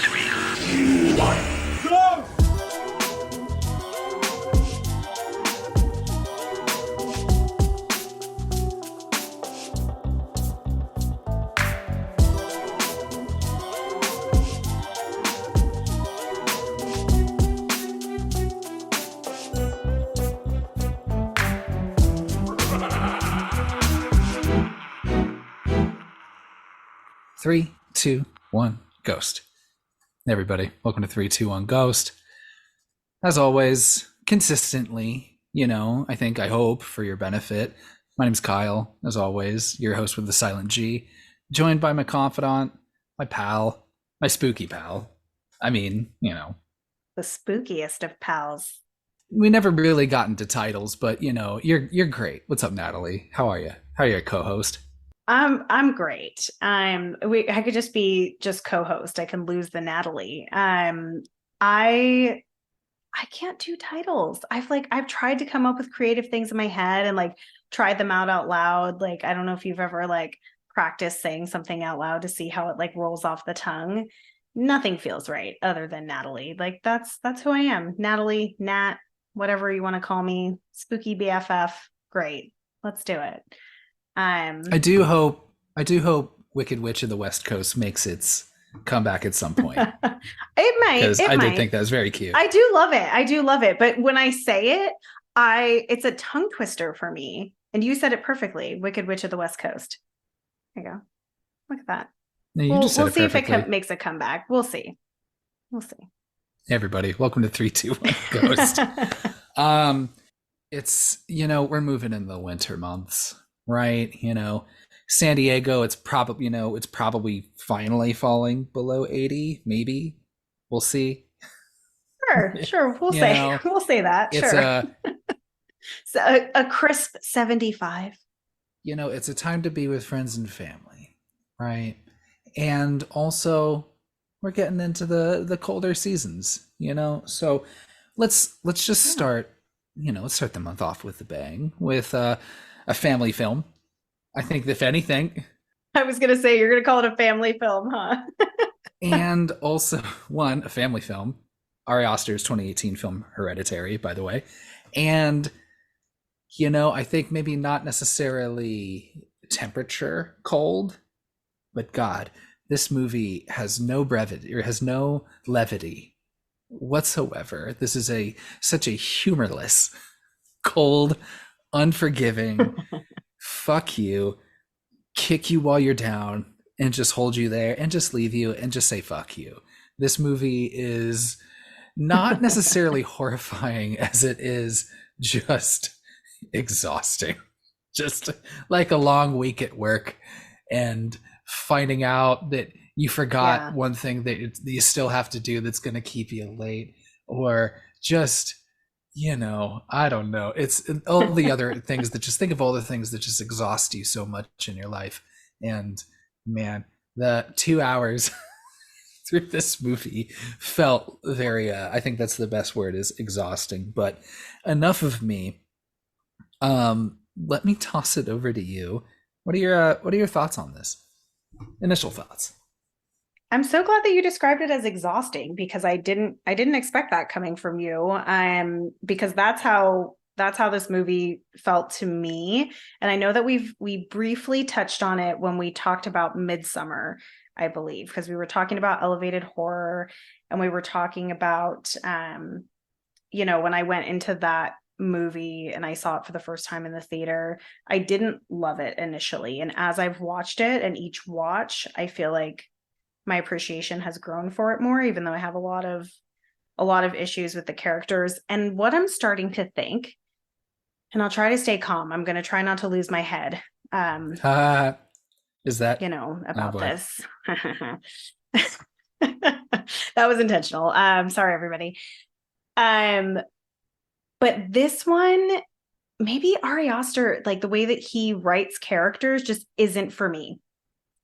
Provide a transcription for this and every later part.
Three, two, one, go! 3, 2, 1, Ghost. Hey everybody, welcome to 3, 2, 1, Ghost. As always, consistently, I hope for your benefit. My name's Kyle, as always, your host with the silent G, joined by my confidant, my pal, my spooky pal. The spookiest of pals. We never really got into titles, but you're great. What's up, Natalie? How are you? How are you, co-host? I'm great. I could just be co-host. I can lose the Natalie. I can't do titles. I've tried to come up with creative things in my head and tried them out loud. I don't know if you've ever practiced saying something out loud to see how it rolls off the tongue. Nothing feels right other than Natalie. That's who I am. Natalie, Nat, whatever you want to call me. Spooky BFF. Great. Let's do it. I do hope Wicked Witch of the West Coast makes its comeback at some point. It might. Because I did think that was very cute. I do love it. But when I say it, it's a tongue twister for me. And you said it perfectly. Wicked Witch of the West Coast. There you go. Look at that. No, we'll see if it makes a comeback. We'll see. Hey everybody, welcome to 3, 2, 1, Ghost. It's we're moving in the winter months, right? San Diego, it's probably finally falling below 80, maybe. We'll see. Sure. We'll say that. It's sure. So a crisp 75. It's a time to be with friends and family, right? And also we're getting into the colder seasons, so let's just start, let's start the month off with a bang with a family film. I think if anything, I was gonna say you're gonna call it a family film, huh? And also a family film, Ari Aster's 2018 film Hereditary, by the way. And I think maybe not necessarily temperature cold, but God, this movie has no brevity or has no levity whatsoever. This is such a humorless, cold, unforgiving, fuck you, kick you while you're down, and just hold you there and just leave you and just say fuck you. This movie is not necessarily horrifying as it is just exhausting. Just like a long week at work and finding out that you forgot one thing that you still have to do that's going to keep you late, or just I don't know, it's all the other things that just think of all the things that just exhaust you so much in your life. And man, the 2 hours through this movie felt very I think that's the best word, is exhausting. But enough of me. Let me toss it over to you. What are your thoughts on this? Initial thoughts. I'm so glad that you described it as exhausting, because I didn't expect that coming from you. Because that's how this movie felt to me. And I know that we briefly touched on it when we talked about Midsummer, I believe, because we were talking about elevated horror, and we were talking about when I went into that movie and I saw it for the first time in the theater, I didn't love it initially. And as I've watched it, and each watch, I feel like my appreciation has grown for it more, even though I have a lot of issues with the characters. And what I'm starting to think, and I'll try to stay calm, I'm going to try not to lose my head. Is that about this? That was intentional. Sorry, everybody. But this one, maybe Ari Aster, the way that he writes characters just isn't for me.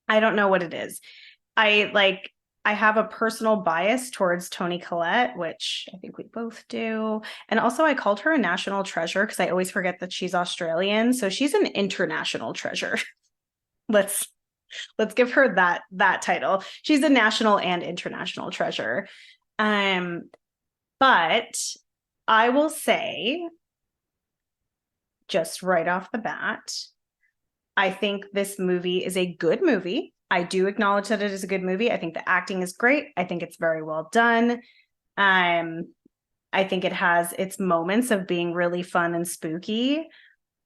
I don't know what it is. I have a personal bias towards Toni Collette, which I think we both do. And also I called her a national treasure because I always forget that she's Australian. So she's an international treasure. Let's Let's give her that title. She's a national and international treasure. Um, but I will say, just right off the bat, I think this movie is a good movie. I do acknowledge that it is a good movie. I think the acting is great. I think it's very well done. I think it has its moments of being really fun and spooky.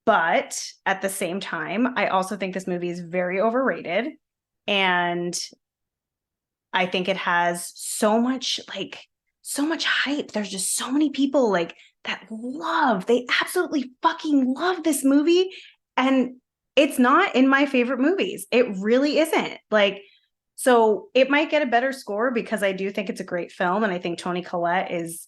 But at the same time, I also think this movie is very overrated. And I think it has so much hype. There's just so many people like that they absolutely fucking love this movie. And it's not in my favorite movies. It really isn't. Like, so it might get a better score because I do think it's a great film. And I think Toni Collette is,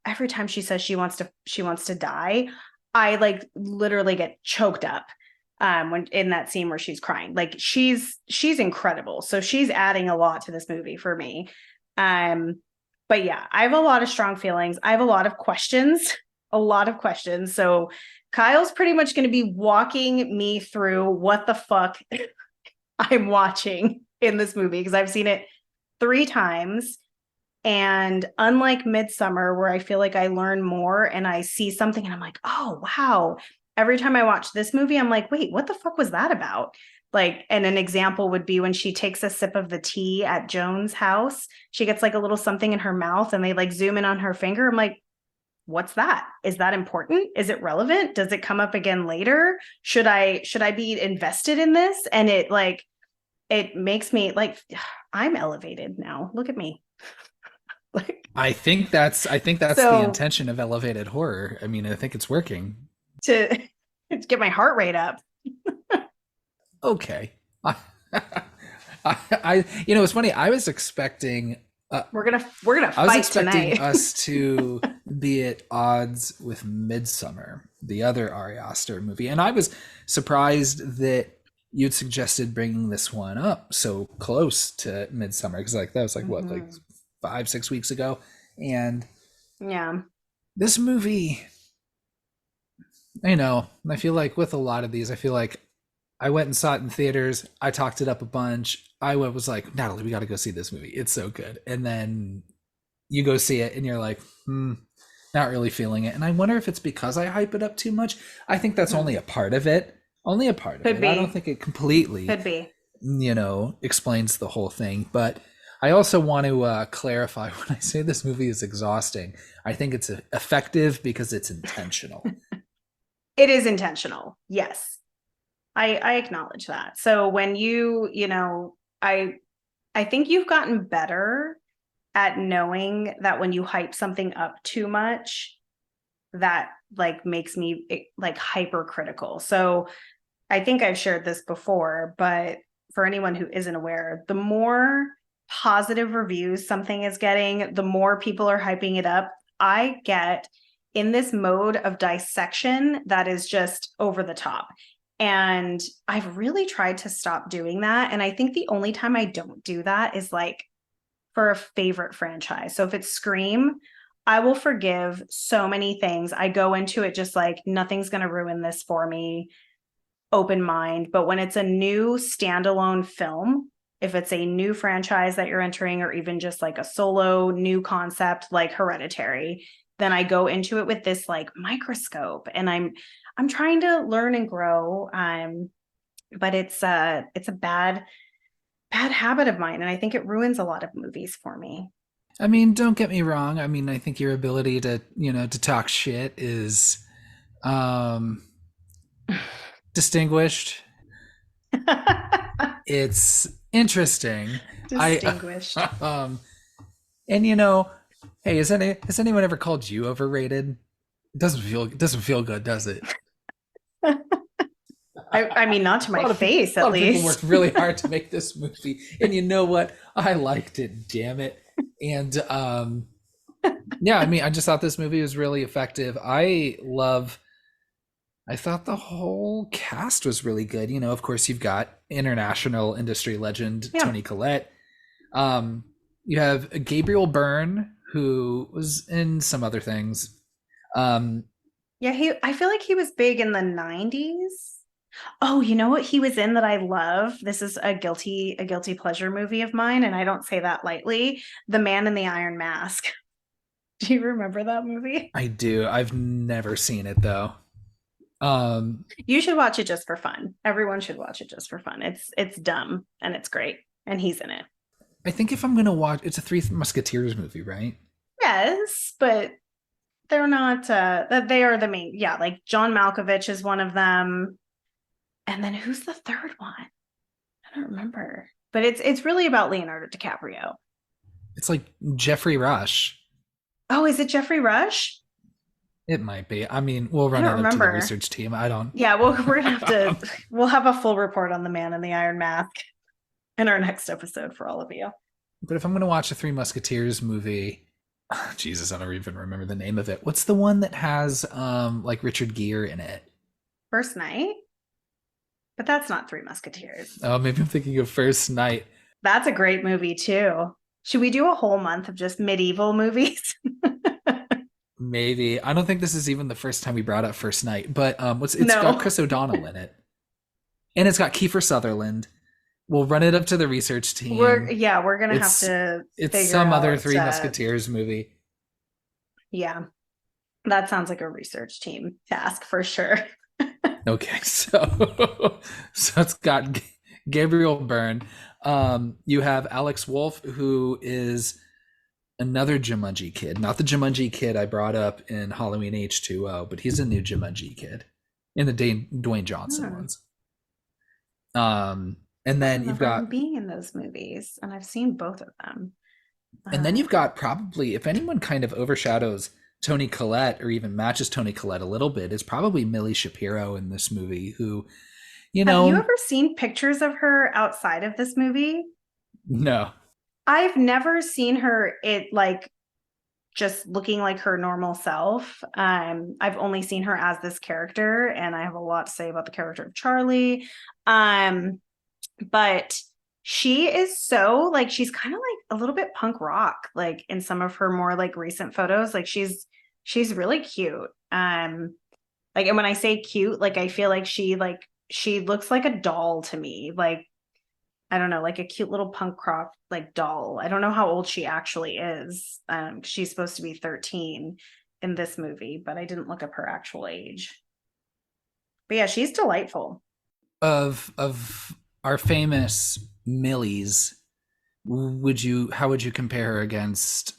every time she says she wants to die, I like literally get choked up when in that scene where she's crying. Like she's incredible. So she's adding a lot to this movie for me. But yeah, I have a lot of strong feelings. I have a lot of questions, a lot of questions. So Kyle's pretty much going to be walking me through what the fuck I'm watching in this movie because I've seen it 3 times. And unlike Midsummer, where I feel like I learn more and I see something and I'm like, oh, wow. Every time I watch this movie, I'm like, wait, what the fuck was that about? Like, and an example would be when she takes a sip of the tea at Joan's house, she gets like a little something in her mouth and they like zoom in on her finger. I'm like, what's that? Is that important? Is it relevant? Does it come up again later? Should I be invested in this? And it makes me like, I'm elevated now. Look at me. Like, I think that's the so intention of elevated horror. I mean, I think it's working. to get my heart rate up. Okay. It's funny. I was expecting We're gonna I was fight expecting tonight. us to be at odds with Midsummer, the other Ari Aster movie, and I was surprised that you'd suggested bringing this one up so close to Midsummer because like that was like what like Mhm. 5-6 weeks ago, and Yeah. this movie, I feel like with a lot of these, I feel like I went and saw it in theaters. I talked it up a bunch. Was like, Natalie, we got to go see this movie. It's so good. And then you go see it and you're like, not really feeling it. And I wonder if it's because I hype it up too much. I think that's Mhm. only a part of it. Only a part of Could it. I don't be. think it completely, Could be. explains the whole thing. But I also want to clarify when I say this movie is exhausting, I think it's effective because it's intentional. It is intentional. Yes. I acknowledge that. So when I think you've gotten better at knowing that when you hype something up too much, that like makes me like hypercritical. So I think I've shared this before, but for anyone who isn't aware, the more positive reviews something is getting, the more people are hyping it up. I get in this mode of dissection that is just over the top. And I've really tried to stop doing that. And I think the only time I don't do that is like for a favorite franchise. So if it's Scream, I will forgive so many things. I go into it just like nothing's going to ruin this for me, open mind. But when it's a new standalone film, if it's a new franchise that you're entering, or even just like a solo new concept like Hereditary, then I go into it with this like microscope and I'm trying to learn and grow. But it's a bad habit of mine. And I think it ruins a lot of movies for me. I mean, don't get me wrong. I mean, I think your ability to talk shit is um distinguished. It's interesting. I Distinguished. and hey, has anyone ever called you overrated? It doesn't feel good, does it? I mean, not to A my lot of people, face, a lot at of people least. worked really hard to make this movie, and you know what? I liked it. Damn it! And yeah, I mean, I just thought this movie was really effective. I thought the whole cast was really good. Of course, you've got international industry legend Yeah. Toni Collette. Um, you have Gabriel Byrne, who was in some other things. Um, Yeah, I feel like he was big in the 90s. Oh, you know what he was in that I love? This is a guilty pleasure movie of mine, and I don't say that lightly. The Man in the Iron Mask. Do you remember that movie? I do. I've never seen it though. Um, You should watch it just for fun. Everyone should watch it just for fun. It's dumb and it's great, and he's in it. I think if I'm gonna watch, it's a Three Musketeers movie, right? Yes, but they're not that they are the main. Yeah, like John Malkovich is one of them. And then who's the third one? I don't remember. But it's really about Leonardo DiCaprio. It's like Jeffrey Rush. Oh, is it Jeffrey Rush? It might be. I mean, we'll I run don't it up to the remember. research team. I don't. Yeah, well, we're gonna have to we'll have a full report on the Man in the Iron Mask in our next episode for all of you. But if I'm gonna watch a Three Musketeers movie, Jesus, I don't even remember the name of it. What's the one that has like Richard Gere in it? First Night? But that's not Three Musketeers. Oh, maybe I'm thinking of First Night. That's a great movie too. Should we do a whole month of just medieval movies? Maybe. I don't think this is even the first time we brought up First Night, but it's got No. Chris O'Donnell in it. And it's got Kiefer Sutherland. We'll run it up to the research team. We're gonna have It's to it's figure some other out, Three Musketeers movie. yeah, that sounds like a research team task for sure. Okay, so so it's got Gabriel Byrne. You have Alex Wolff, who is another Jumanji kid, not the Jumanji kid I brought up in Halloween H2O, but he's a new Jumanji kid in the Dwayne Johnson Hmm. ones. And I then you've remember him got being in those movies, and I've seen both of them. and then Uh, you've got probably, if anyone kind of overshadows Toni Collette or even matches Toni Collette a little bit, is probably Millie Shapiro in this movie, who, you have you know, ever seen pictures of her outside of this movie? no. I've never seen her like just looking like her normal self. I've only seen her as this character, and I have a lot to say about the character of Charlie. Um, but she is so like she's kind of like a little bit punk rock, like in some of her more like recent photos. Like she's really cute. Like, and when I say cute, like I feel like she looks like a doll to me. Like I don't know, like a cute little punk rock like doll. I don't know how old she actually is. She's supposed to be 13 in this movie, but I didn't look up her actual age. But yeah, she's delightful. Of our famous Millies, how would you compare her against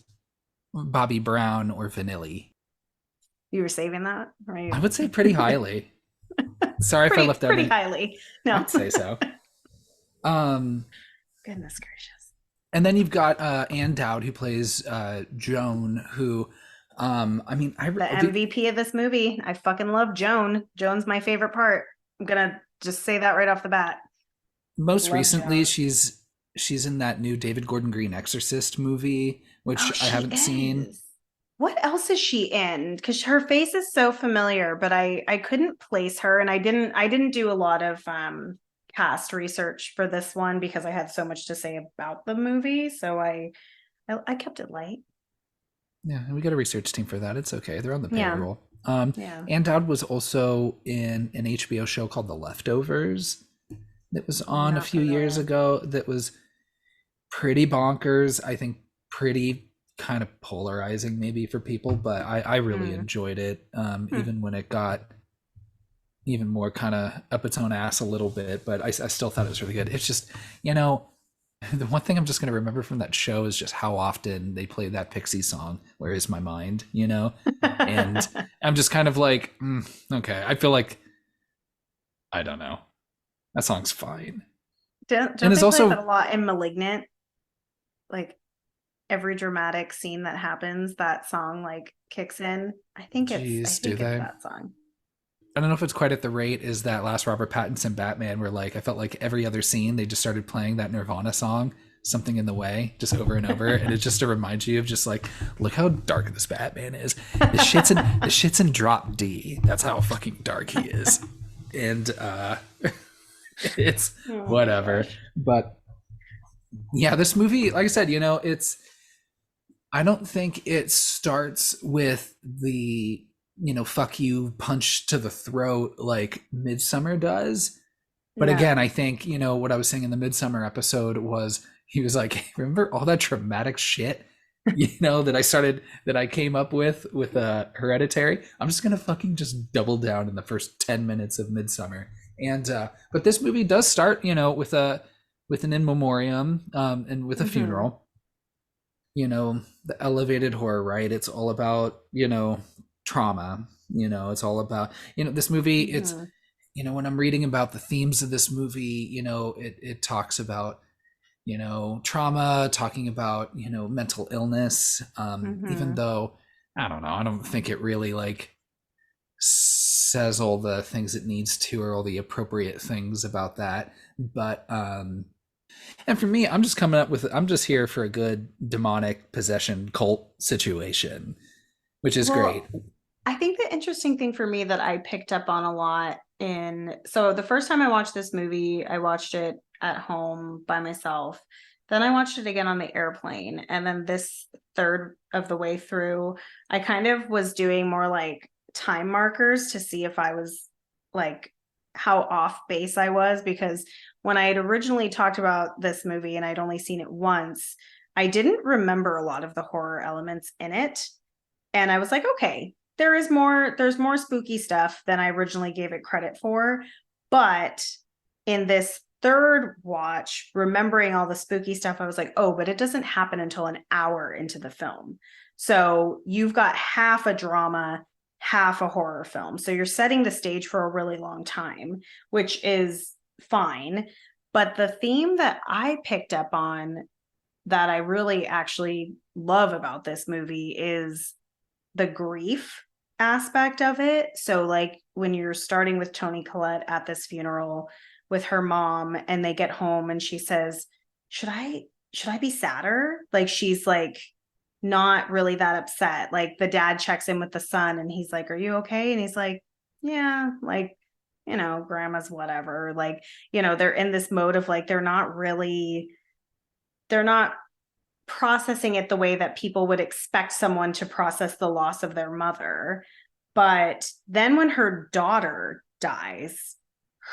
Bobby Brown or Vanilli? You were saving that, right? I would say pretty highly. Sorry if I left out Pretty any. highly. No. I'd say so. Um, Goodness gracious. and then you've got Ann Dowd, who plays Joan, who, I mean, The MVP of this movie. I fucking love Joan. Joan's my favorite part. I'm gonna just say that right off the bat. most Love recently Joan. she's in that new David Gordon Green Exorcist movie, which Oh, I she haven't seen. is. What else is she in? Because her face is so familiar, but I couldn't place her, and I didn't do a lot of cast research for this one because I had so much to say about the movie. So I kept it light. Yeah, and we got a research team for that. It's okay. They're on the Yeah. payroll. Yeah. Ann Dowd was also in an HBO show called The Leftovers that was on a Not few years familiar. ago that was pretty bonkers. I think pretty kind of polarizing maybe for people, but I really Mm. enjoyed it, Hmm. even when it got even more kind of up its own ass a little bit, but I still thought it was really good. It's just, the one thing I'm just going to remember from that show is just how often they play that Pixie song, Where Is My Mind, And I'm just kind of like, okay, I feel like, I don't know. That song's fine. don't And they it's play also, that a lot in Malignant? Like every dramatic scene that happens, that song like kicks in. I think I geez, do think it's they? that song. I don't know if it's quite at the rate as that last Robert Pattinson Batman, where like I felt like every other scene they just started playing that Nirvana song, Something in the Way, just over and over, and it's just to remind you of just like, look how dark this Batman is. The shit's in drop D. That's how fucking dark he is, and it's Oh my whatever. gosh. But yeah, this movie, like I said, it's. I don't think it starts with the fuck you punch to the throat like Midsummer does. But again, No. I think, what I was saying in the Midsummer episode was he was like, remember all that traumatic shit, that I came up with Hereditary? I'm just gonna fucking just double down in the first 10 minutes of Midsummer. And but this movie does start, with an in memoriam, and with a Hmm. funeral. The elevated horror, right? It's all about, trauma. It's all about, this movie, it's, Hmm. when I'm reading about the themes of this movie, it talks about, trauma, talking about, mental illness. Even Hmm. though, I don't know, I don't think it really like says all the things it needs to, or all the appropriate things about that. But and for me, I'm just here for a good demonic possession cult situation, which is great. Well, I think the interesting thing for me that I picked up on a lot so the first time I watched this movie, I watched it at home by myself. Then I watched it again on the airplane. And then this third of the way through, I kind of was doing more like time markers to see if I was like how off base I was. Because when I had originally talked about this movie and I'd only seen it once, I didn't remember a lot of the horror elements in it. And I was like, okay, there's more spooky stuff than I originally gave it credit for. But in this third watch, remembering all the spooky stuff, I was like, oh, but it doesn't happen until an hour into the film. So you've got half a drama, half a horror film. So you're setting the stage for a really long time, which is fine. But the theme that I picked up on that I really actually love about this movie is the grief aspect of it. So, like, when you're starting with Toni Collette at this funeral with her mom, and they get home and she says, should I be sadder? Like, she's like not really that upset. Like, the dad checks in with the son and he's like, are you okay? And he's like, yeah, like, grandma's whatever. Like, they're in this mode of like, they're not processing it the way that people would expect someone to process the loss of their mother. But then when her daughter dies,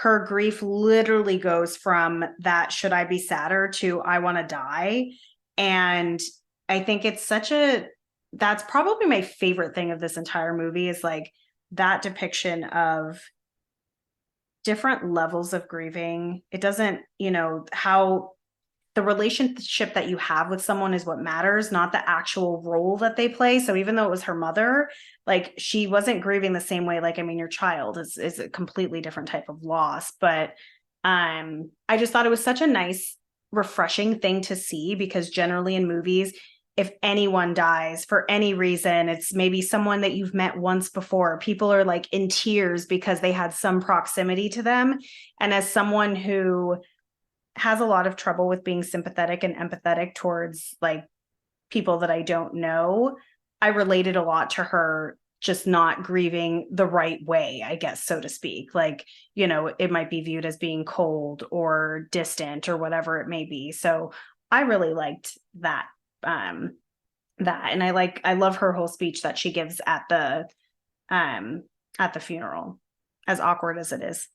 her grief literally goes from that should I be sadder to I want to die. And I think that's probably my favorite thing of this entire movie is like that depiction of different levels of grieving. It doesn't, how the relationship that you have with someone is what matters, not the actual role that they play. So even though it was her mother, like she wasn't grieving the same way. Like, I mean, your child is a completely different type of loss. But I just thought it was such a nice, refreshing thing to see because generally in movies, if anyone dies for any reason, it's maybe someone that you've met once before. People are like in tears because they had some proximity to them. And as someone who has a lot of trouble with being sympathetic and empathetic towards like people that I don't know, I related a lot to her just not grieving the right way, I guess, so to speak. Like, it might be viewed as being cold or distant or whatever it may be. So I really liked that. And I love her whole speech that she gives um at the funeral, as awkward as it is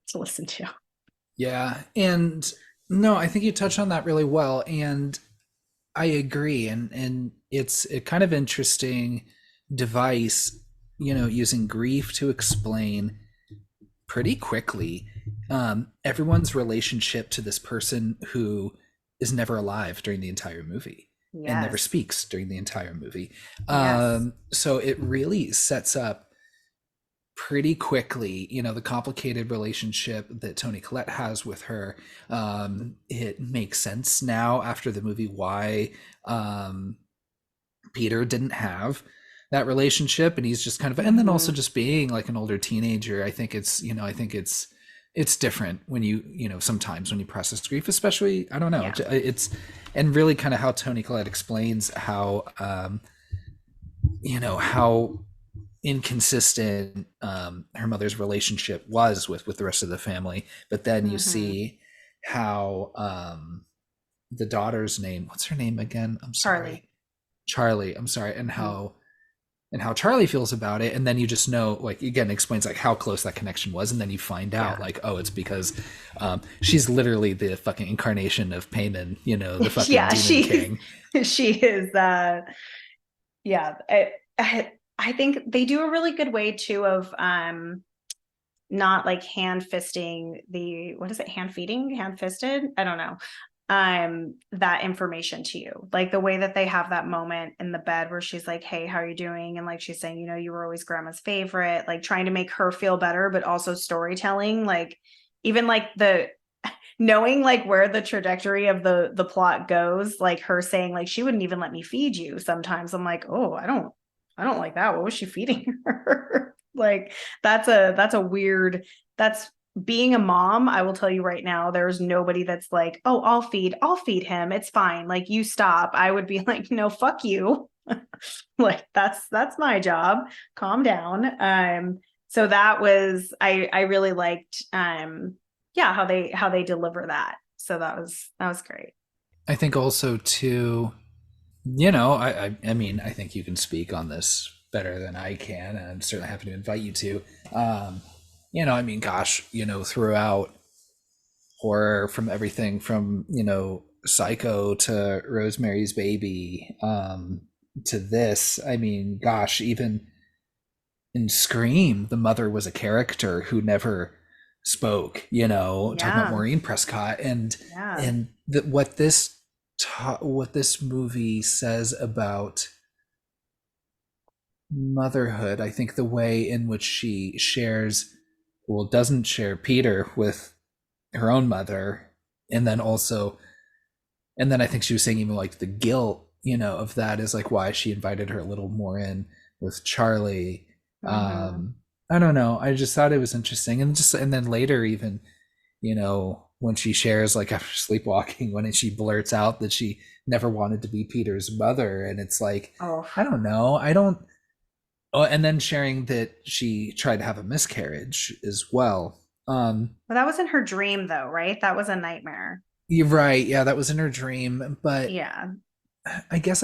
to listen to. Yeah, and no, I think you touched on that really well, and I agree. And it's a kind of interesting device, using grief to explain pretty quickly everyone's relationship to this person who is never alive during the entire movie and never Yes. speaks during the entire movie. Yes. So it really sets up pretty quickly, the complicated relationship that Toni Collette has with her. It makes sense now after the movie why Peter didn't have that relationship, and he's just kind of, and then also Mm-hmm. just being like an older teenager. I think it's different when sometimes when you process grief, especially, I don't know, Yeah. it's, and really kind of how Toni Collette explains how how inconsistent her mother's relationship was with the rest of the family. But then you Mm-hmm. see how the daughter's name, what's her name again? I'm Charlie. sorry, Charlie. I'm sorry, and Mm-hmm. how and how Charlie feels about it, and then you just know, like, again, explains like how close that connection was, and then you find out Yeah. like, oh, it's because she's literally the fucking incarnation of Payman, the fucking Yeah, demon king. she is yeah. I think they do a really good way too of not like hand fisting the, what is it, hand feeding, hand fisted, I don't know, that information to you, like the way that they have that moment in the bed where she's like, hey, how are you doing, and like she's saying, you were always grandma's favorite, like trying to make her feel better, but also storytelling, like even like the knowing like where the trajectory of the plot goes, like her saying like she wouldn't even let me feed you sometimes, I'm like, oh, I don't like that, what was she feeding her? Like that's a weird, that's being a mom. I will tell you right now, there's nobody that's like, oh, I'll feed him, it's fine, like you stop. I would be like, no, fuck you. Like that's my job, calm down. So that was, I really liked yeah, how they deliver that. So that was great. I think also too, I mean, I think you can speak on this better than I can, and I'm certainly happy to invite you to. Um, I mean, gosh, throughout horror, from everything from Psycho to Rosemary's Baby, to this. I mean, gosh, even in Scream, the mother was a character who never spoke. Talking about Yeah, Maureen Prescott, and yeah. and what this movie says about motherhood. I think the way in which she shares, well, doesn't share Peter with her own mother, and then also, and then I think she was saying even like the guilt, of that is like why she invited her a little more in with Charlie. Mm-hmm. I don't know. I just thought it was interesting, and then later even, when she shares like after sleepwalking, when she blurts out that she never wanted to be Peter's mother, and it's like, Oh, I don't know. I don't. Oh, and then sharing that she tried to have a miscarriage as well. but that wasn't her dream though, right? That was a nightmare. You're right. Yeah, that was in her dream. But Yeah. I guess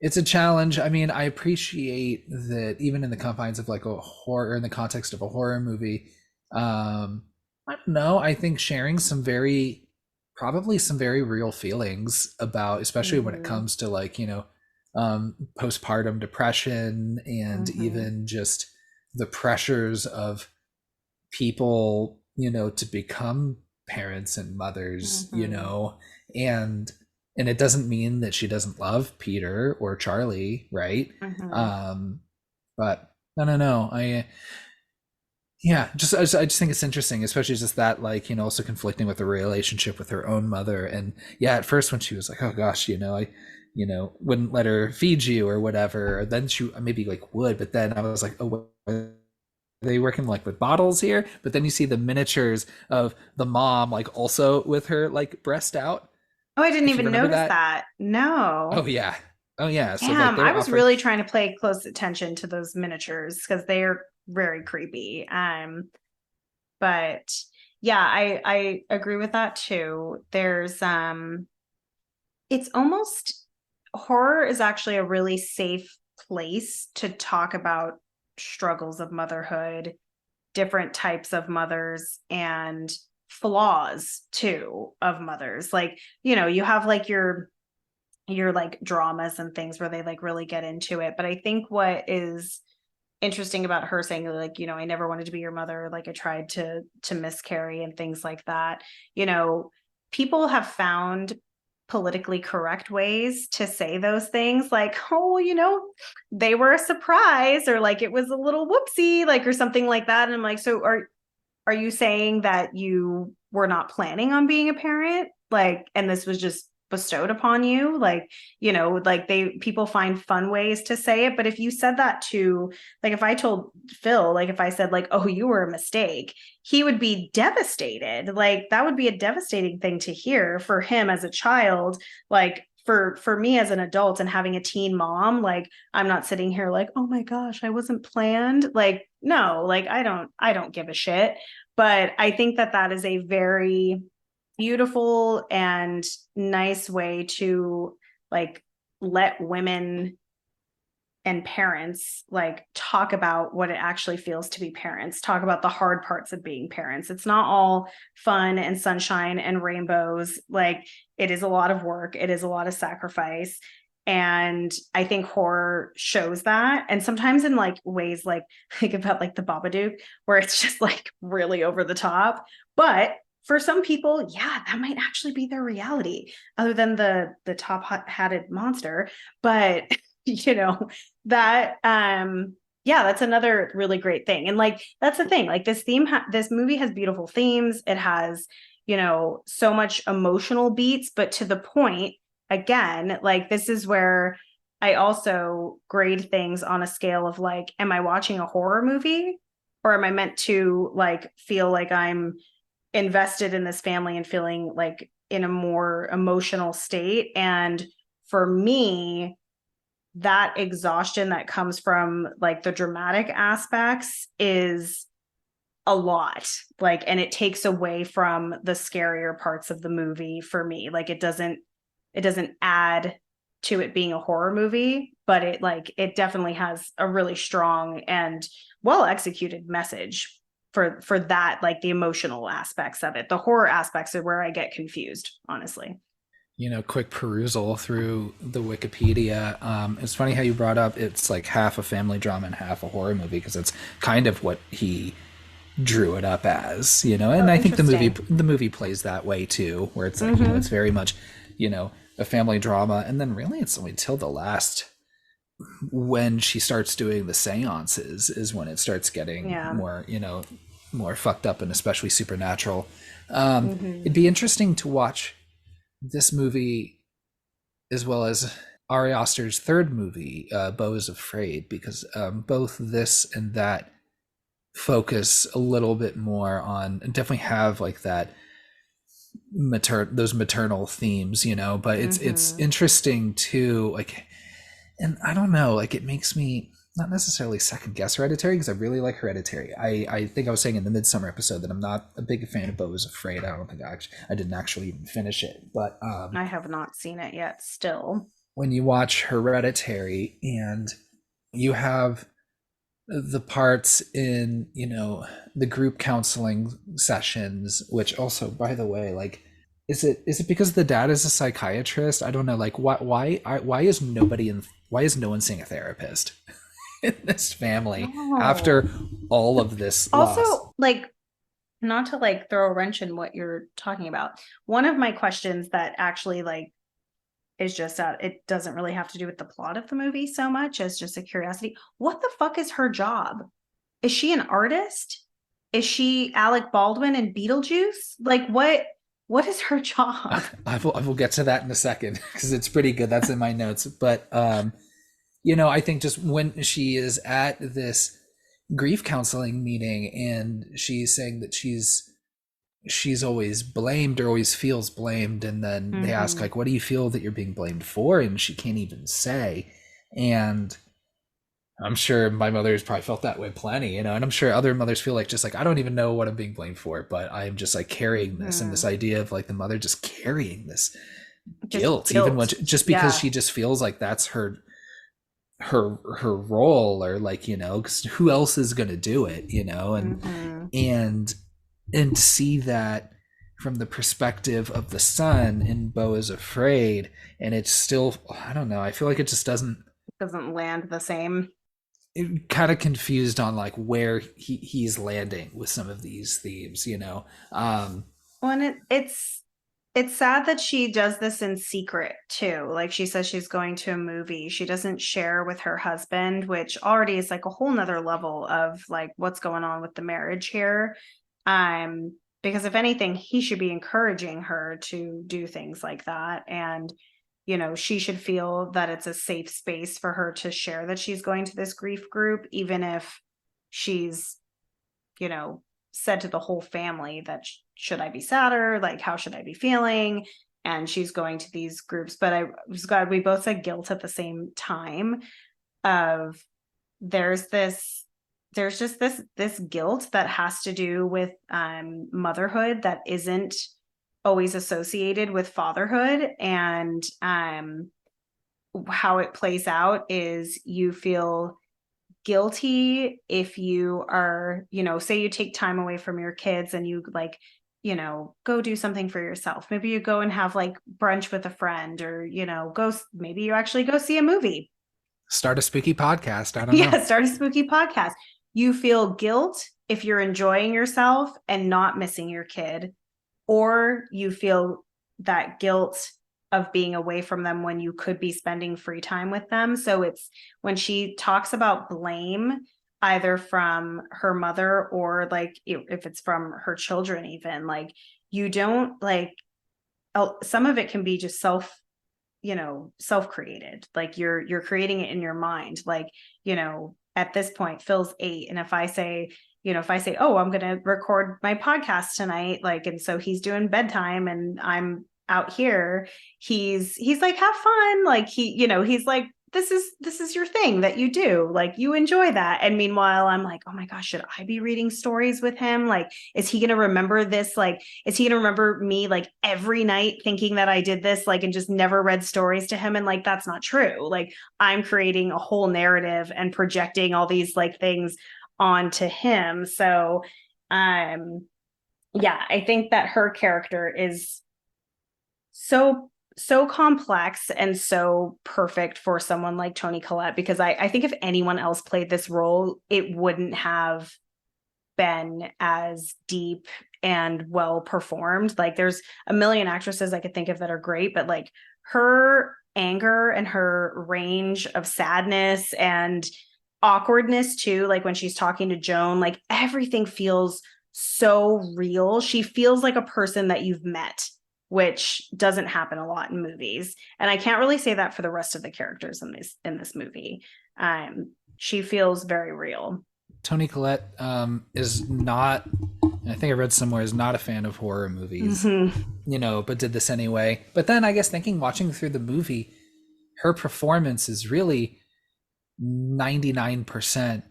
it's a challenge. I mean, I appreciate that even in the confines of like a horror, in the context of a horror movie, I don't know. I think sharing probably some very real feelings about, especially when it Mm-hmm. comes to like, postpartum depression, and Mm-hmm. even just the pressures of people, to become parents and mothers, Mm-hmm. and it doesn't mean that she doesn't love Peter or Charlie, right? Mm-hmm. Um, but I don't know. Yeah, I just think it's interesting, especially just that, like, also conflicting with the relationship with her own mother. And yeah, at first when she was like, oh gosh, I wouldn't let her feed you or whatever, or then she maybe like would, but then I was like, oh, are they working like with bottles here? But then you see the miniatures of the mom like also with her like breast out, Oh, I didn't if you even remember notice that. that. Oh No. yeah. Oh yeah, so like Damn, they I were was offering. really trying to pay close attention to those miniatures because they are very creepy. But yeah, I agree with that too. There's it's almost, horror is actually a really safe place to talk about struggles of motherhood, different types of mothers, and flaws too of mothers. Like, you have like your like dramas and things where they like really get into it. But I think what is interesting about her saying like, I never wanted to be your mother, like I tried to miscarry and things like that, you know people have found politically correct ways to say those things, like, oh, they were a surprise, or like it was a little whoopsie, like, or something like that. And I'm like, so are you saying that you were not planning on being a parent, like, and this was just bestowed upon you, like, like people find fun ways to say it. But if you said that to, like, if I told Phil, like if I said like, oh, you were a mistake, he would be devastated. Like that would be a devastating thing to hear for him as a child. Like for me as an adult and having a teen mom, like I'm not sitting here like, oh my gosh, I wasn't planned, like no, like I don't give a shit. But I think that that is a very beautiful and nice way to like let women and parents like talk about what it actually feels to be parents, talk about the hard parts of being parents. It's not all fun and sunshine and rainbows. Like, it is a lot of work, it is a lot of sacrifice. And I think horror shows that. And sometimes in like ways like think about like the Babadook, where it's just like really over the top. But for some people, yeah, that might actually be their reality, other than the top hatted monster. But you know, that yeah, that's another really great thing. And like, that's the thing, like this movie has beautiful themes. It has, you know, so much emotional beats, but to the point. Again, like, this is where I also grade things on a scale of like, am I watching a horror movie, or am I meant to like feel like I'm invested in this family and feeling like in a more emotional state? And for me, that exhaustion that comes from like the dramatic aspects is a lot, like, and it takes away from the scarier parts of the movie for me. Like, it doesn't add to it being a horror movie, but it definitely has a really strong and well executed message for that, like the emotional aspects of it. The horror aspects are where I get confused, honestly. Quick perusal through the Wikipedia. It's funny how you brought up it's like half a family drama and half a horror movie, because it's kind of what he drew it up as, Oh, and I think interesting. the movie plays that way too, where it's like, it's Mm-hmm. very much, a family drama, and then really it's only till the last, when she starts doing the seances, is when it starts getting Yeah. more, more fucked up and especially supernatural. Mm-hmm. It'd be interesting to watch this movie as well as Ari Aster's third movie, Beau is Afraid, because both this and that focus a little bit more on, definitely have like that those maternal themes, but it's Mm-hmm. interesting too, like, and I don't know, like, it makes me not necessarily second guess Hereditary, because I really like Hereditary. I think I was saying in the Midsummer episode that I'm not a big fan of Beau is Afraid. I don't think I didn't actually even finish it, but I have not seen it yet still. when you watch Hereditary and you have the parts in, the group counseling sessions, which also, by the way, like, is it because the dad is a psychiatrist? I don't know, like, why is why is no one seeing a therapist in this family No. after all of this loss? Also, like, not to like throw a wrench in what you're talking about. One of my questions that actually like is just that it doesn't really have to do with the plot of the movie so much as just a curiosity. What the fuck is her job? Is she an artist? Is she Alec Baldwin in Beetlejuice? Like, what is her job? I will get to that in a second because it's pretty good. That's in my notes, but I think just when she is at this grief counseling meeting and she's saying that she's always blamed or always feels blamed, and then they ask, Mm-hmm. like, what do you feel that you're being blamed for, and she can't even say. And I'm sure my mother's probably felt that way plenty, and I'm sure other mothers feel like, just like, I don't even know what I'm being blamed for, but I'm just like carrying this, and this Mm-hmm. idea of like the mother just carrying this Just guilt, even when guilt. just because Yeah. she just feels like that's her role, or like, because who else is going to do it, Mm-hmm. and and to see that from the perspective of the son in Beau is Afraid, and it's still, I don't know, I feel like it just doesn't, Doesn't land the same. it kind of confused on like where he's landing with some of these themes, Well, and it's sad that she does this in secret too. Like, she says she's going to a movie. She doesn't share with her husband, which already is like a whole nother level of like what's going on with the marriage here. Because if anything, he should be encouraging her to do things like that. And, she should feel that it's a safe space for her to share that she's going to this grief group, even if she's, you know, said to the whole family that should I be sadder? Like, how should I be feeling? And she's going to these groups. But I was glad we both said guilt at the same time of there's this there's just this guilt that has to do with motherhood that isn't always associated with fatherhood. And how it plays out is you feel guilty if you are, say you take time away from your kids and you like, go do something for yourself. Maybe you go and have like brunch with a friend, or, maybe you actually go see a movie. Start a spooky podcast. I don't know. Yeah, start a spooky podcast. You feel guilt if you're enjoying yourself and not missing your kid, or you feel that guilt of being away from them when you could be spending free time with them. So it's when she talks about blame, either from her mother or like if it's from her children, even like you don't like, some of it can be just self-created, like you're creating it in your mind. Like, at this point Phil's 8, and if I say, oh, I'm going to record my podcast tonight, like, and so he's doing bedtime and I'm out here, he's like, have fun, like he's like, this is your thing that you do, like you enjoy that. And meanwhile I'm like, oh my gosh, should I be reading stories with him? Like, is he gonna remember this? Like, is he gonna remember me like every night thinking that I did this, like, and just never read stories to him? And like, that's not true. Like, I'm creating a whole narrative and projecting all these like things onto him. So yeah, I think that her character is so complex and so perfect for someone like Toni Collette, because I think if anyone else played this role, it wouldn't have been as deep and well performed. Like, there's a million actresses I could think of that are great, but like her anger and her range of sadness and awkwardness too, like when she's talking to Joan, like everything feels so real. She feels like a person that you've met, which doesn't happen a lot in movies. And I can't really say that for the rest of the characters in this movie. She feels very real. Toni Collette is not, I think I read somewhere, is not a fan of horror movies, but did this anyway. But then I guess watching through the movie, her performance is really 99%,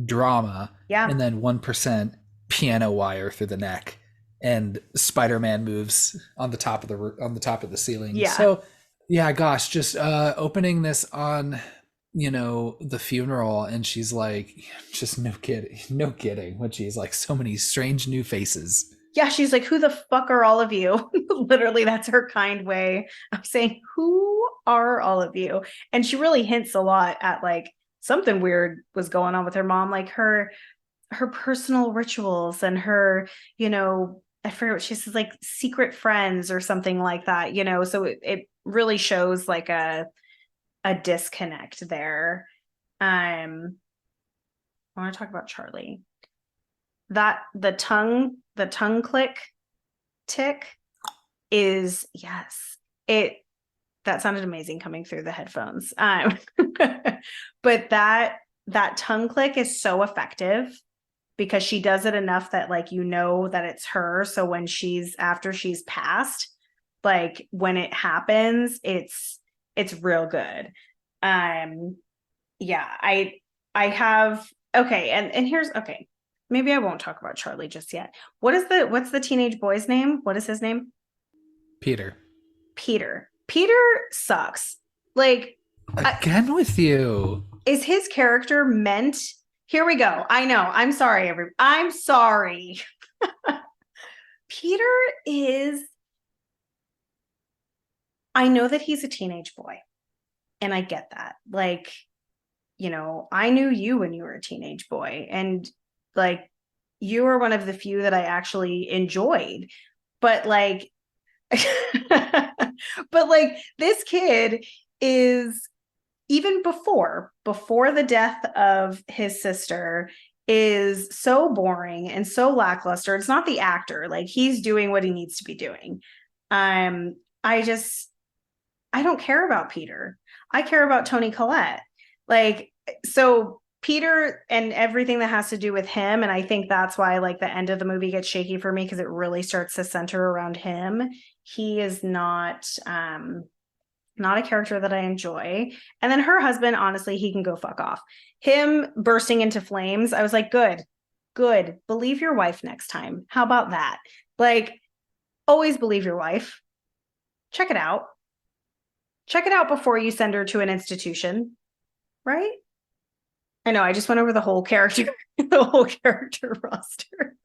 drama. Yeah. And then 1% piano wire through the neck and Spider-Man moves on the top of the ceiling. Yeah. So yeah, gosh, just opening this on the funeral, and she's like, just no kidding when she's like, so many strange new faces. Yeah, she's like, who the fuck are all of you? Literally, that's her kind way of saying, who are all of you? And she really hints a lot at like something weird was going on with her mom, like her personal rituals and her, I forget what she says, like secret friends or something like that, so it really shows like a disconnect there. I want to talk about Charlie. That the tongue click tick is, yes, that sounded amazing coming through the headphones. But that tongue click is so effective because she does it enough that like that it's her. So when after she's passed, like when it happens, it's real good. Yeah, I have, okay, and here's, okay, maybe I won't talk about Charlie just yet. What's the teenage boy's name? What is his name? Peter sucks. Like, again with you. Is his character meant? Here we go. I know. I'm sorry, I'm sorry. Peter is, I know that he's a teenage boy, and I get that. Like, I knew you when you were a teenage boy, and like you were one of the few that I actually enjoyed. But like but like this kid is, even before the death of his sister, is so boring and so lackluster. It's not the actor, like he's doing what he needs to be doing. I don't care about Peter. I care about Toni Collette. Like, so Peter and everything that has to do with him, and I think that's why like the end of the movie gets shaky for me, because it really starts to center around him. He is not a character that I enjoy. And then her husband, honestly, he can go fuck off. Him bursting into flames, I was like, good. Believe your wife next time. How about that? Like, always believe your wife. Check it out. check it out before you send her to an institution, right? I know, I just went over the whole character, the whole character roster.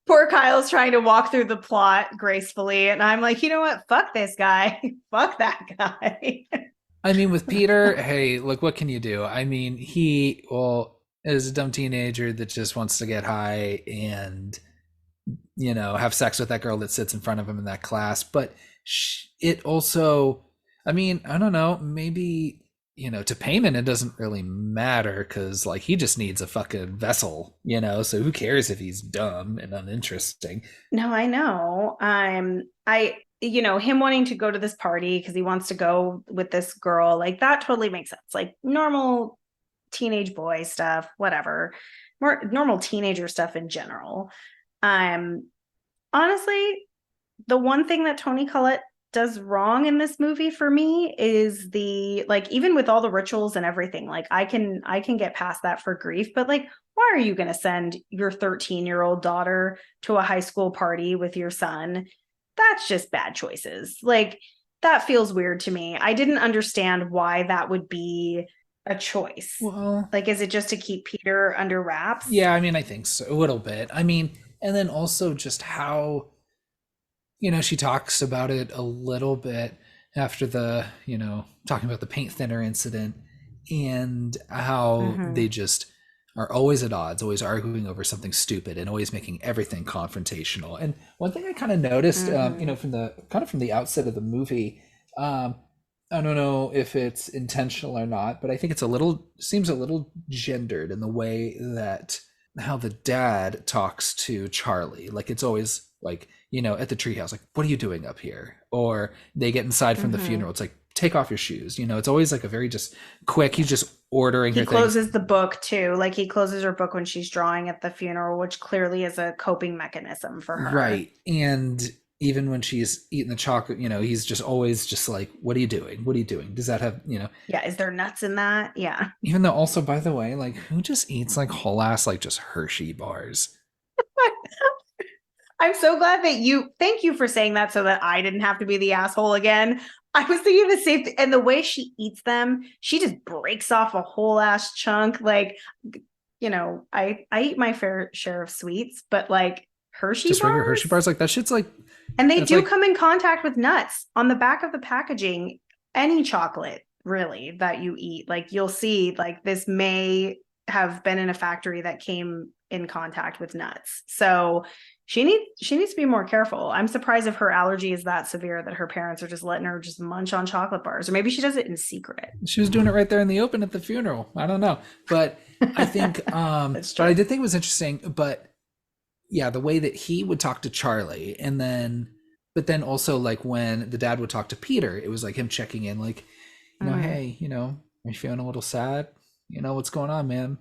Poor Kyle's trying to walk through the plot gracefully, and I'm like, you know what? Fuck this guy. Fuck that guy. I mean, with Peter, hey, look, what can you do? I mean, he, well, is a dumb teenager that just wants to get high and, have sex with that girl that sits in front of him in that class. But it also, I mean, I don't know, maybe, to Payman, it doesn't really matter because, like, he just needs a fucking vessel, so who cares if he's dumb and uninteresting? No, I know. Him wanting to go to this party because he wants to go with this girl, like that totally makes sense. Like normal teenage boy stuff, whatever. More normal teenager stuff in general. Honestly, the one thing that Toni Collette does wrong in this movie for me is the, like, even with all the rituals and everything, like I can get past that for grief, but like, why are you going to send your 13-year-old daughter to a high school party with your son? That's just bad choices. Like, that feels weird to me. I didn't understand why that would be a choice. Well, like, is it just to keep Peter under wraps? yeah, I mean, I think so, a little bit. I mean, and then also just how, she talks about it a little bit after the, talking about the paint thinner incident and how they just are always at odds, always arguing over something stupid and always making everything confrontational. And one thing I kind of noticed, from the outset of the movie, I don't know if it's intentional or not, but I think seems a little gendered in the way that how the dad talks to Charlie. Like, it's always like, at the treehouse, like, what are you doing up here? Or they get inside from the funeral. It's like, take off your shoes. It's always like a very just quick, he's just ordering her He closes the book too. Like, he closes her book when she's drawing at the funeral, which clearly is a coping mechanism for her. Right. And even when she's eating the chocolate, he's just always just like, what are you doing? What are you doing? Does that have, Yeah, is there nuts in that? Yeah. Even though also, by the way, like, who just eats like whole ass, like, just Hershey bars? I'm so glad that thank you for saying that so that I didn't have to be the asshole again. I was thinking the same thing. And the way she eats them, she just breaks off a whole ass chunk. Like, I eat my fair share of sweets, but like Hershey just bars? regular Hershey bars, like that shit's like, and they do come in contact with nuts on the back of the packaging. Any chocolate really that you eat, like, you'll see like this may have been in a factory that came in contact with nuts. So she needs to be more careful. I'm surprised if her allergy is that severe that her parents are just letting her just munch on chocolate bars, or maybe she does it in secret. She was doing it right there in the open at the funeral. I don't know, but I think, but I did think it was interesting. But yeah, the way that he would talk to Charlie, but then also like when the dad would talk to Peter, it was like him checking in, like, hey, are you feeling a little sad? What's going on, man?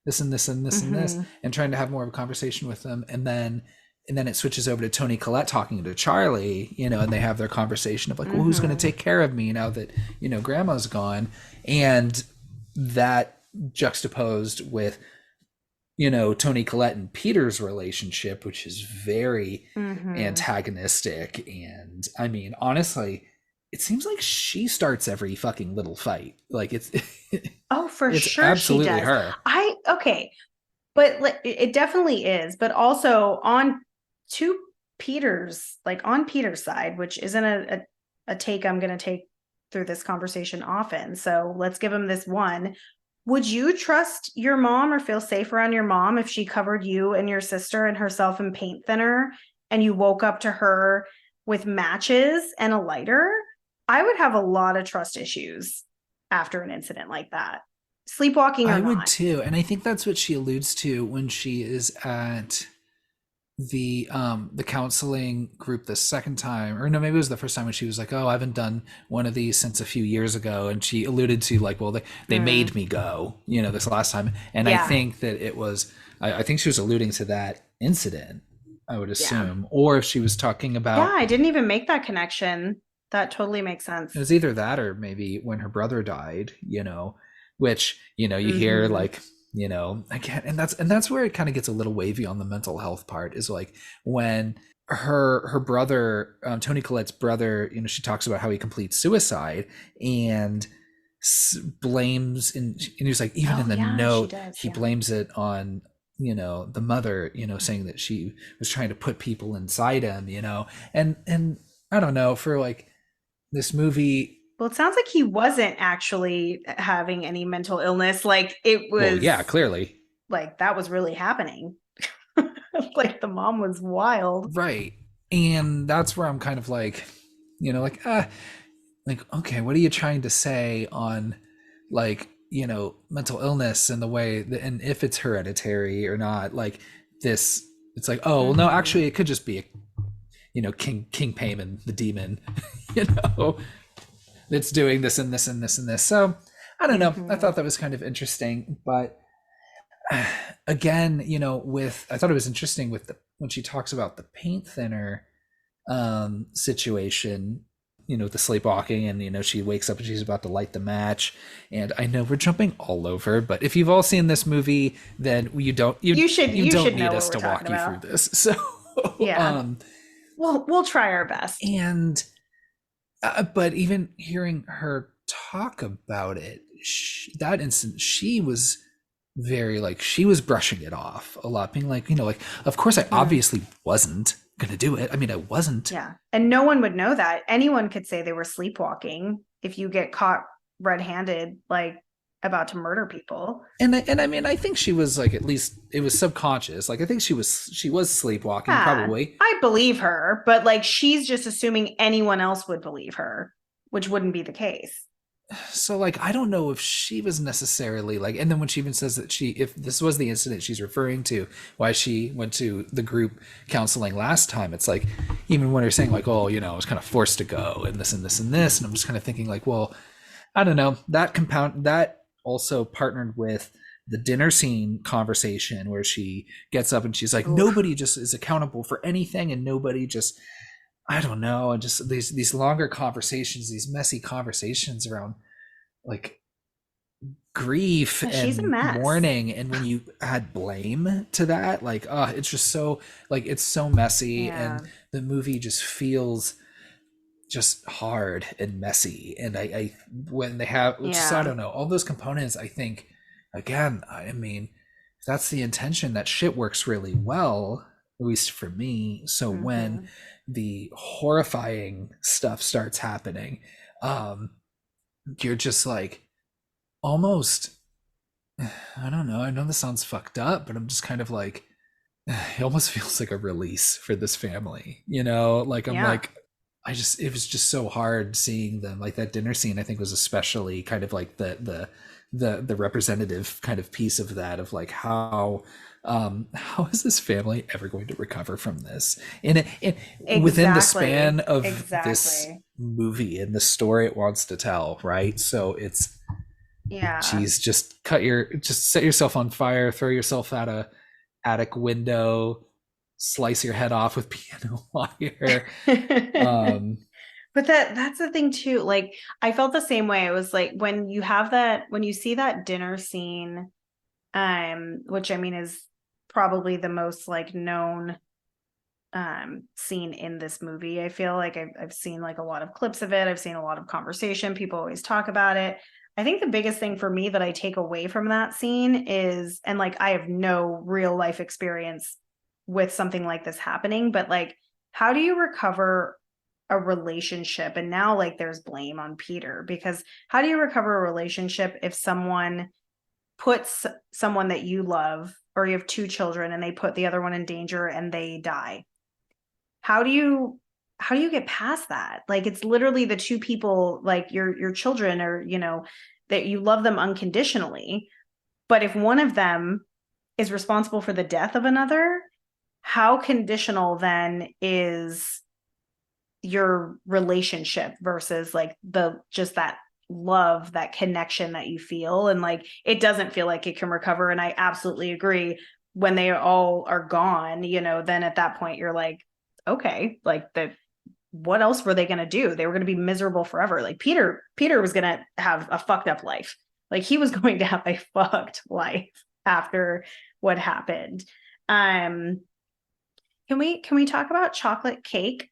This and this and this and this, and trying to have more of a conversation with them, and then it switches over to Toni Collette talking to Charlie, and they have their conversation of like, well, who's going to take care of me now that, grandma's gone? And that juxtaposed with, Toni Collette and Peter's relationship, which is very antagonistic. And I mean, honestly, it seems like she starts every fucking little fight. Like, it's oh, for it's sure, absolutely she does. her. Okay, but it definitely is. But also on Peter's side, which isn't a take I'm going to take through this conversation often. So let's give him this one. Would you trust your mom or feel safe around your mom if she covered you and your sister and herself in paint thinner and you woke up to her with matches and a lighter? I would have a lot of trust issues after an incident like that. Sleepwalking or not. I would too. And I think that's what she alludes to when she is at the counseling group the second time, or no, maybe it was the first time, when she was like, oh, I haven't done one of these since a few years ago. And she alluded to like, well, they made me go, this last time. And I think that it was, I think she was alluding to that incident, I would assume. Or if she was talking about, I didn't even make that connection. That totally makes sense. It was either that or maybe when her brother died, which, you hear like, again, and that's where it kind of gets a little wavy on the mental health part, is like when her brother, Tony Collette's brother, she talks about how he completes suicide and blames, and he's like, even Oh in the yeah, she note, does. he Yeah. blames it on the mother, saying that she was trying to put people inside him, and I don't know, for like this movie. Well, it sounds like he wasn't actually having any mental illness. Like it Well, was yeah, clearly. like that was really happening. Like the mom was wild. Right. And that's where I'm kind of like, like, like, okay, what are you trying to say on, like, mental illness and the way that, and if it's hereditary or not, like this, it's like, oh, well, no, Mm-hmm. actually it could just be, King Payman, the demon, you know, that's doing this and this and this and this. So I don't know. I Mm-hmm. thought that was kind of interesting, but again, I thought it was interesting with when she talks about the paint thinner situation, the sleepwalking, and she wakes up and she's about to light the match. And I know we're jumping all over, but if you've all seen this movie, then you You don't should need know what us we're to talking walk you about. through this. So, Yeah. um, We'll try our best. and but even hearing her talk about it, that instant, she was very like, she was brushing it off a lot, being like, like, of course I Mhm. obviously wasn't gonna do it. I mean, I wasn't. Yeah. And no one would know that. Anyone could say they were sleepwalking if you get caught red-handed, like about to murder people. And I mean, I think she was like, at least it was subconscious. Like, I think she was sleepwalking, Yeah, probably. I believe her, but like she's just assuming anyone else would believe her, which wouldn't be the case. So like, I don't know if she was necessarily like, and then when she even says that if this was the incident she's referring to, why she went to the group counseling last time, it's like, even when they're saying like, oh, I was kind of forced to go and this and this and this, and I'm just kind of thinking like, well, I don't know, that also partnered with the dinner scene conversation where she gets up and she's like, Oof. nobody just is accountable for anything, and nobody just, I don't know, and just these longer conversations, these messy conversations around like grief Yeah, she's a and mess. mourning, and when you add blame to that, like, it's just so, like, it's so messy, and Yeah. the movie just feels just hard and messy, and I when they have, just, I Yeah. don't know, all those components, I think, again, I mean, if that's the intention, that shit works really well, at least for me. So when Hmm. the horrifying stuff starts happening, um you're just like, almost, I don't know, I know this sounds fucked up, but I'm just kind of like, it almost feels like a release for this family, like, I'm Yeah. like, it was just so hard seeing them, like that dinner scene, I think, was especially kind of like the representative kind of piece of that, of like, how is this family ever going to recover from this, within the Exactly. span of this Exactly. movie and the story it wants to tell, right? So it's, Yeah. geez, just set yourself on fire, throw yourself out a attic window, slice your head off with piano wire. um But that's the thing too. Like I felt the same way. It was like when you see that dinner scene, which I mean is probably the most like known scene in this movie. I feel like I've seen like a lot of clips of it. I've seen a lot of conversation. People always talk about it. I think the biggest thing for me that I take away from that scene is, and like I have no real life experience with something like this happening, but like, how do you recover a relationship? And now, like, there's blame on Peter because how do you recover a relationship if someone puts someone that you love, or you have two children and they put the other one in danger and they die? how do you how do you get past that? Like it's literally the two people, like your children, or that you love them unconditionally, but if one of them is responsible for the death of another, how conditional then is your relationship versus like the just that love, that connection that you feel? And like it doesn't feel like it can recover. And I absolutely agree, when they all are gone, then at that point you're like, okay, like the what else were they going to do? They were going to be miserable forever. Like Peter was going to have a fucked up life. Like he was going to have a fucked life after what happened. um Can we talk about chocolate cake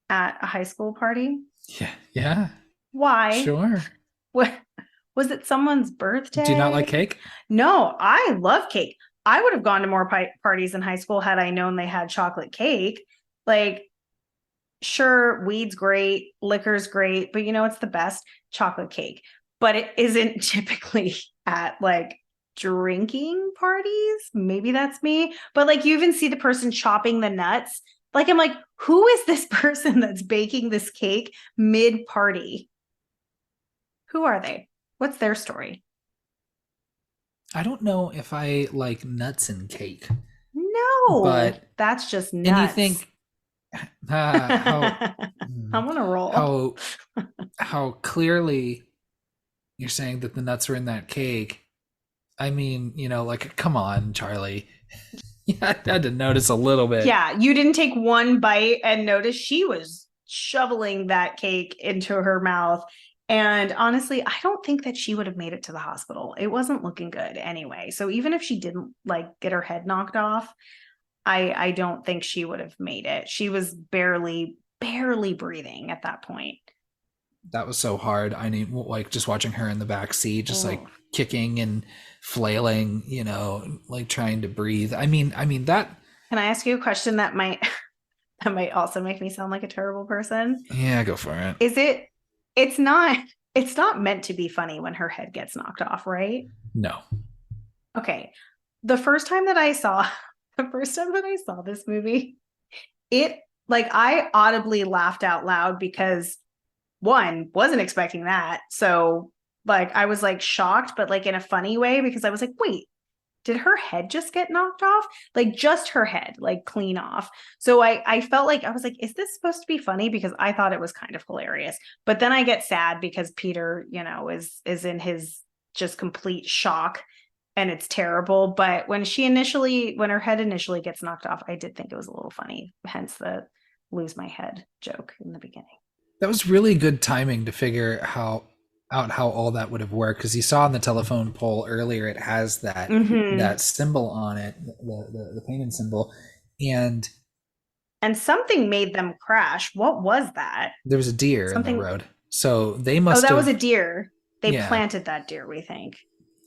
at a high school party? Yeah, Why? sure. What was it someone's Do you not like birthday? cake? No, I love cake. I would have gone to more parties in high school had I known they had chocolate cake. Like, sure, weed's great, liquor's great, but you know it's the best? Chocolate cake. But it isn't typically at like drinking parties. Maybe that's me. But like you even see the person chopping the nuts. Like I'm like, who is this person that's baking this cake mid party? Who are they? What's their story? I don't know if I like nuts and cake, No, but that's just and you nuts. think how I'm on a roll. how how clearly you're saying that the nuts are in that cake. I mean, like, come on, Charlie. Yeah, I had to notice a little bit. Yeah, you didn't take one bite and notice she was shoveling that cake into her mouth. And honestly, I don't think that she would have made it to the hospital. It wasn't looking good anyway. So even if she didn't like get her head knocked off, I don't think she would have made it. She was barely breathing at that point. That was so hard. I mean, like, just watching her in the back seat, just like Oh. kicking and flailing, like trying to breathe. I mean that. Can I ask you a question that might that might also make me sound like a terrible person? Yeah, go for it. Is it it's not it's not meant to be funny when her head gets knocked off, right? No. Okay. The first time that I saw the first time that I saw this movie, it like I audibly laughed out loud because one, wasn't expecting that. So like I was like shocked, but like in a funny way because I was like, wait, did her head just get knocked off? Like just her head, like clean off. So I felt like I was like, is this supposed to be funny? Because I thought it was kind of hilarious. But then I get sad because Peter, is in his just complete shock and it's terrible. But when her head initially gets knocked off, I did think it was a little funny. Hence the lose my head joke in the beginning. That was really good timing to figure out how all that would have worked, because you saw in the telephone poll earlier it has Mm-hmm. that symbol on it, the payment symbol, and And something made them crash. What was that? there was a deer in the Something. road. So they Oh, must that was a have, deer. They yeah. planted that deer, we think.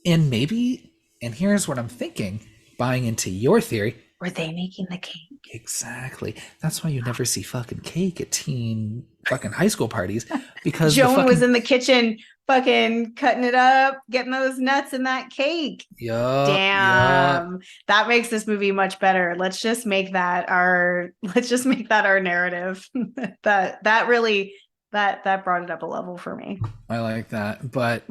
And maybe, and here's what I'm thinking, buying into your theory. Were they making the cake? Exactly. That's why you never see fucking cake at teen fucking high school parties, because the Joan was fucking, in the kitchen fucking cutting it up, getting those nuts in that cake. yup. Damn. That makes this movie much better. Let's just make that our narrative. That really that brought it up a level for me. I like that, but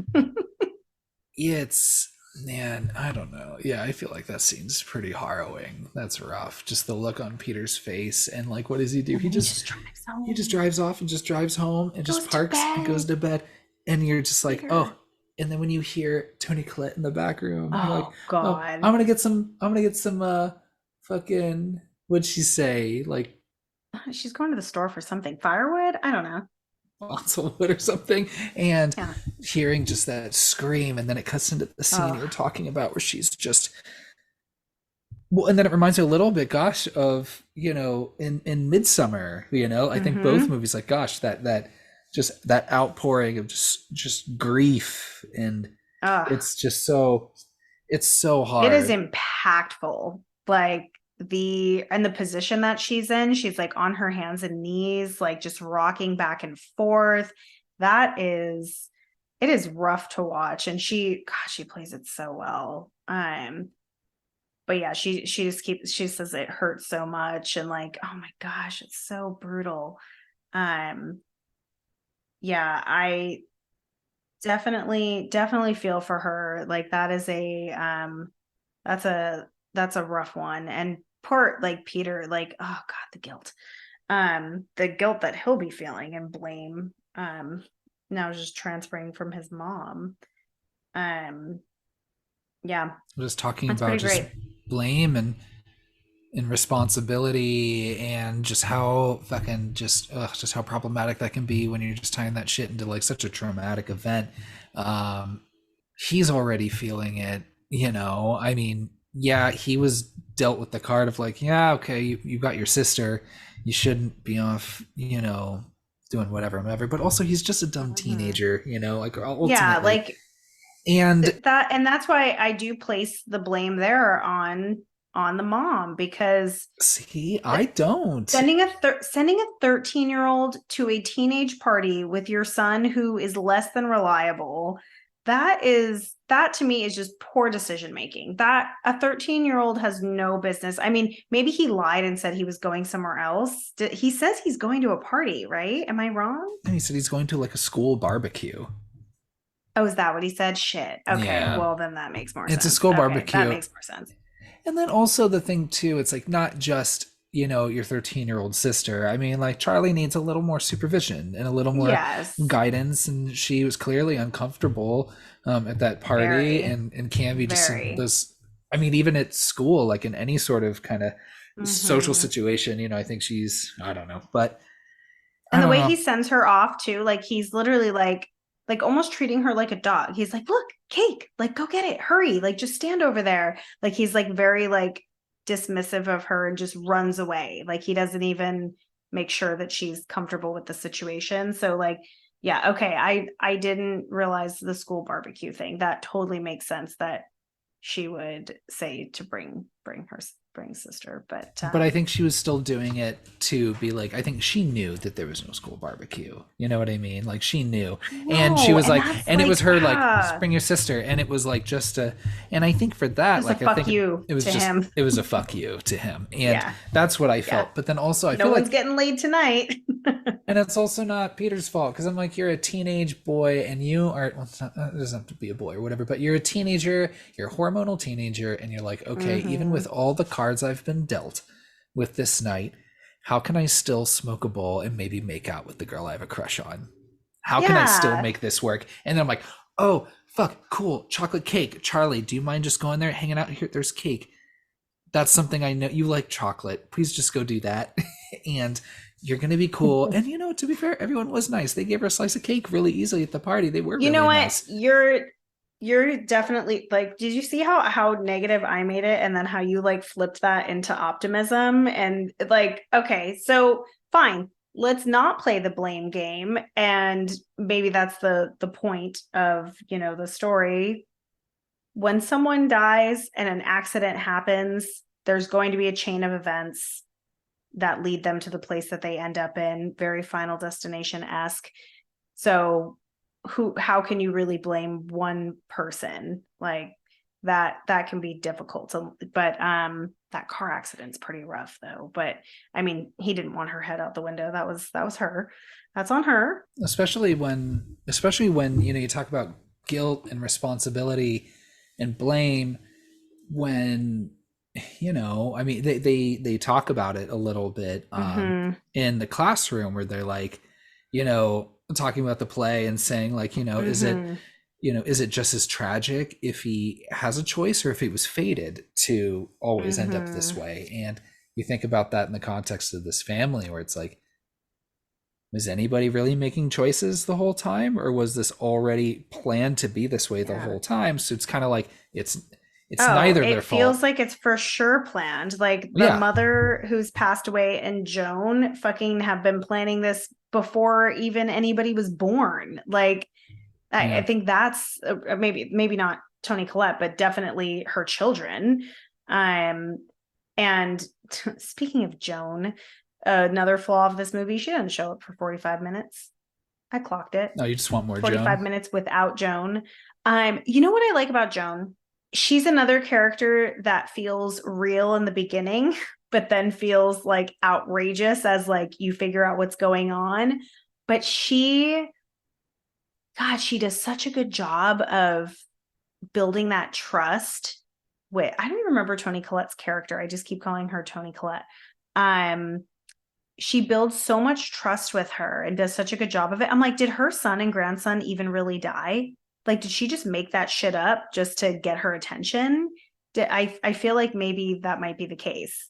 it's, man, I don't know. Yeah, I feel like that scene's pretty harrowing. That's rough. Just the look on Peter's face, and like, what does he do? And He then he just just drives home. he just drives off and just drives home and Goes just to parks and goes bed. to bed. And you're just like, Peter. oh. And then when you hear Tony Collette in the back room, you're like, Oh oh, God. I'm gonna get some fucking, what'd she say? Like She's going to the store for something. Firewood? I don't know. lots of wood or something. And Yeah. hearing just that scream, and then it cuts into the scene you were Oh. talking about where she's just, well, and then it reminds me a little bit, gosh, of, in Midsummer, I think both Mm-hmm. movies, like, gosh, that just that outpouring of just grief, and Oh. it's so It is hard. impactful. Like the position that she's in, she's like on her hands and knees, like just rocking back and forth. That is it is rough to watch. And she plays it so well. But yeah, she says it hurts so much and like, oh my gosh, it's so brutal. Um, yeah, I definitely feel for her. Like that is that's a that's a rough one. And poor like Peter, like, oh God, the guilt that he'll be feeling and blame now is just transferring from his mom. Um, yeah, Just talking that's about pretty just great. blame and responsibility, and just how fucking just how problematic that can be when you're just tying that shit into like such a traumatic event. um he's already feeling it. I mean, yeah, he was dealt with the card of like, yeah, okay, you got your sister, you shouldn't be off, doing whatever. But also, he's just a dumb Mhm. teenager, like Yeah, ultimately. like And that, and that's why I do place the blame there on the mom, because see, I don't. sending a 13-year-old to a teenage party with your son who is less than reliable, that to me is just poor decision making. That a 13-year-old has no business. I mean, maybe he lied and said he was going somewhere else. He says he's going to a party, right? Am I wrong? And he said he's going to like a school barbecue. Oh, is that what he said? Shit. Okay, Yeah, well then that makes more it's a sense. school Okay, that barbecue. makes more sense. And then also the thing too, it's like not just, your 13-year-old sister. I mean, like Charlie needs a little more supervision and a little more Yes, guidance, and she was clearly uncomfortable at that party, very, and can be just in very. this. I mean, even at school, like in any sort of kind of social Hmm. situation, I think she's, I don't know, but I And the don't way know. he sends her off too, like he's literally like almost treating her like a dog. He's like, "Look, cake, like go get it. Hurry. Like just stand over there." Like he's like very like dismissive of her and just runs away. Like he doesn't even make sure that she's comfortable with the situation. So like yeah, okay, I didn't realize the school barbecue thing. That totally makes sense that she would say to bring sister, but But I think she was still doing it to be like, I think she knew that there was no school barbecue. You know what I mean? Like she knew. And she no, was and like, that's and it was like her like, bring your sister. And it was like just a, and I think for that, just a like, I fuck think you it was to just, him. it was a fuck you to him. And Yeah, that's what I yeah. felt. But then also I No feel one's like, getting laid tonight. and it's also not Peter's fault because I'm like, you're a teenage boy and you are, well, it's not, it doesn't have to be a boy or whatever, but you're a teenager, you're a hormonal teenager. And you're like, okay, even Mm-hmm. with all the cards I've been dealt with this night, how can I still smoke a bowl and maybe make out with the girl I have a crush on? How can I still Yeah. make this work? And then I'm like, oh, fuck, cool, chocolate cake. Charlie, do you mind just going there, hanging out here? There's cake. That's something I know you like chocolate. Please just go do that. And you're going to be cool. And to be fair, everyone was nice. They gave her a slice of cake really easily at the party. They were You know really what? nice. You're definitely like, did you see how negative I made it and then how you like flipped that into optimism and like, okay, so fine. Let's not play the blame game, and maybe that's the point of, the story. When someone dies and an accident happens, there's going to be a chain of events that lead them to the place that they end up in, very Final Destination-esque. So how can you really blame one person? Like that can be difficult. So, but that car accident's pretty rough though. But I mean, he didn't want her head out the window. That was her. That's on her. Especially when you talk about guilt and responsibility and blame, when I mean they talk about it a little bit Mm-hmm. in the classroom where they're like, talking about the play and saying like, Mm-hmm. is it just as tragic if he has a choice or if he was fated to always end up this Mm-hmm. way? And you think about that in the context of this family where it's like, was anybody really making choices the whole time, or was this already planned to be this way the Yeah. whole time? So it's kind of like it's Oh, neither their it feels fault. like it's for sure planned. Like the Yeah. mother who's passed away and Joan fucking have been planning this before even anybody was born. Like I Yeah. think that's maybe not Tony Collette, but definitely her children. Um, and speaking of Joan, another flaw of this movie, she doesn't show up for 45 minutes. I clocked it. No, you just want more 45 Joan. minutes without Joan. You know what I like about Joan? She's another character that feels real in the beginning, but then feels like outrageous as like you figure out what's going on. But she does such a good job of building that trust. Wait, I don't even remember Tony Collette's character. I just keep calling her Tony Collette. Um, she builds so much trust with her and does such a good job of it. I'm like, did her son and grandson even really die? Like, did she just make that shit up just to get her attention? I feel like maybe that might be the case.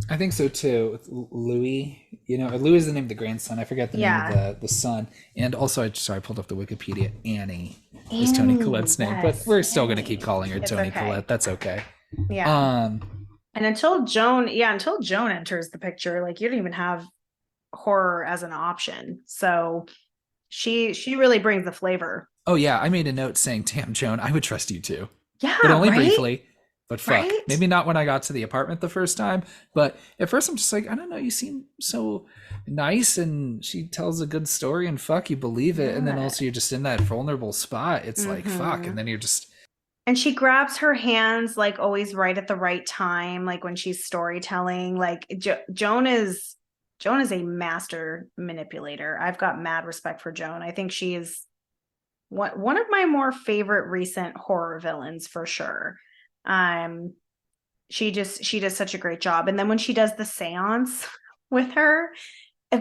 I think so too. With Louis, Louis is the name of the grandson. I forget the name of Yeah. the son. And also, I pulled up the Wikipedia. Annie is Tony Annie, Collette's name, but yes, we're still going to keep Annie. calling her It's Tony okay. Collette. That's okay. Yeah. Um, And until Joan enters the picture, like you don't even have horror as an option. So she really brings the flavor. oh yeah, I made a note saying, "Damn, Joan, I would trust you too," but Yeah, only right? briefly. But fuck, Right? maybe not when I got to the apartment the first time. But at first, I'm just like, I don't know. You seem so nice, and she tells a good story, and fuck, you believe it. And then Yeah. also, you're just in that vulnerable spot. It's like fuck, and Hmm. then you're just And she grabs her hands like always right at the right time, like when she's storytelling. Like Joan is a master manipulator. I've got mad respect for Joan. I think she is one of my more favorite recent horror villains for sure. Um, she does such a great job. And then when she does the seance with her,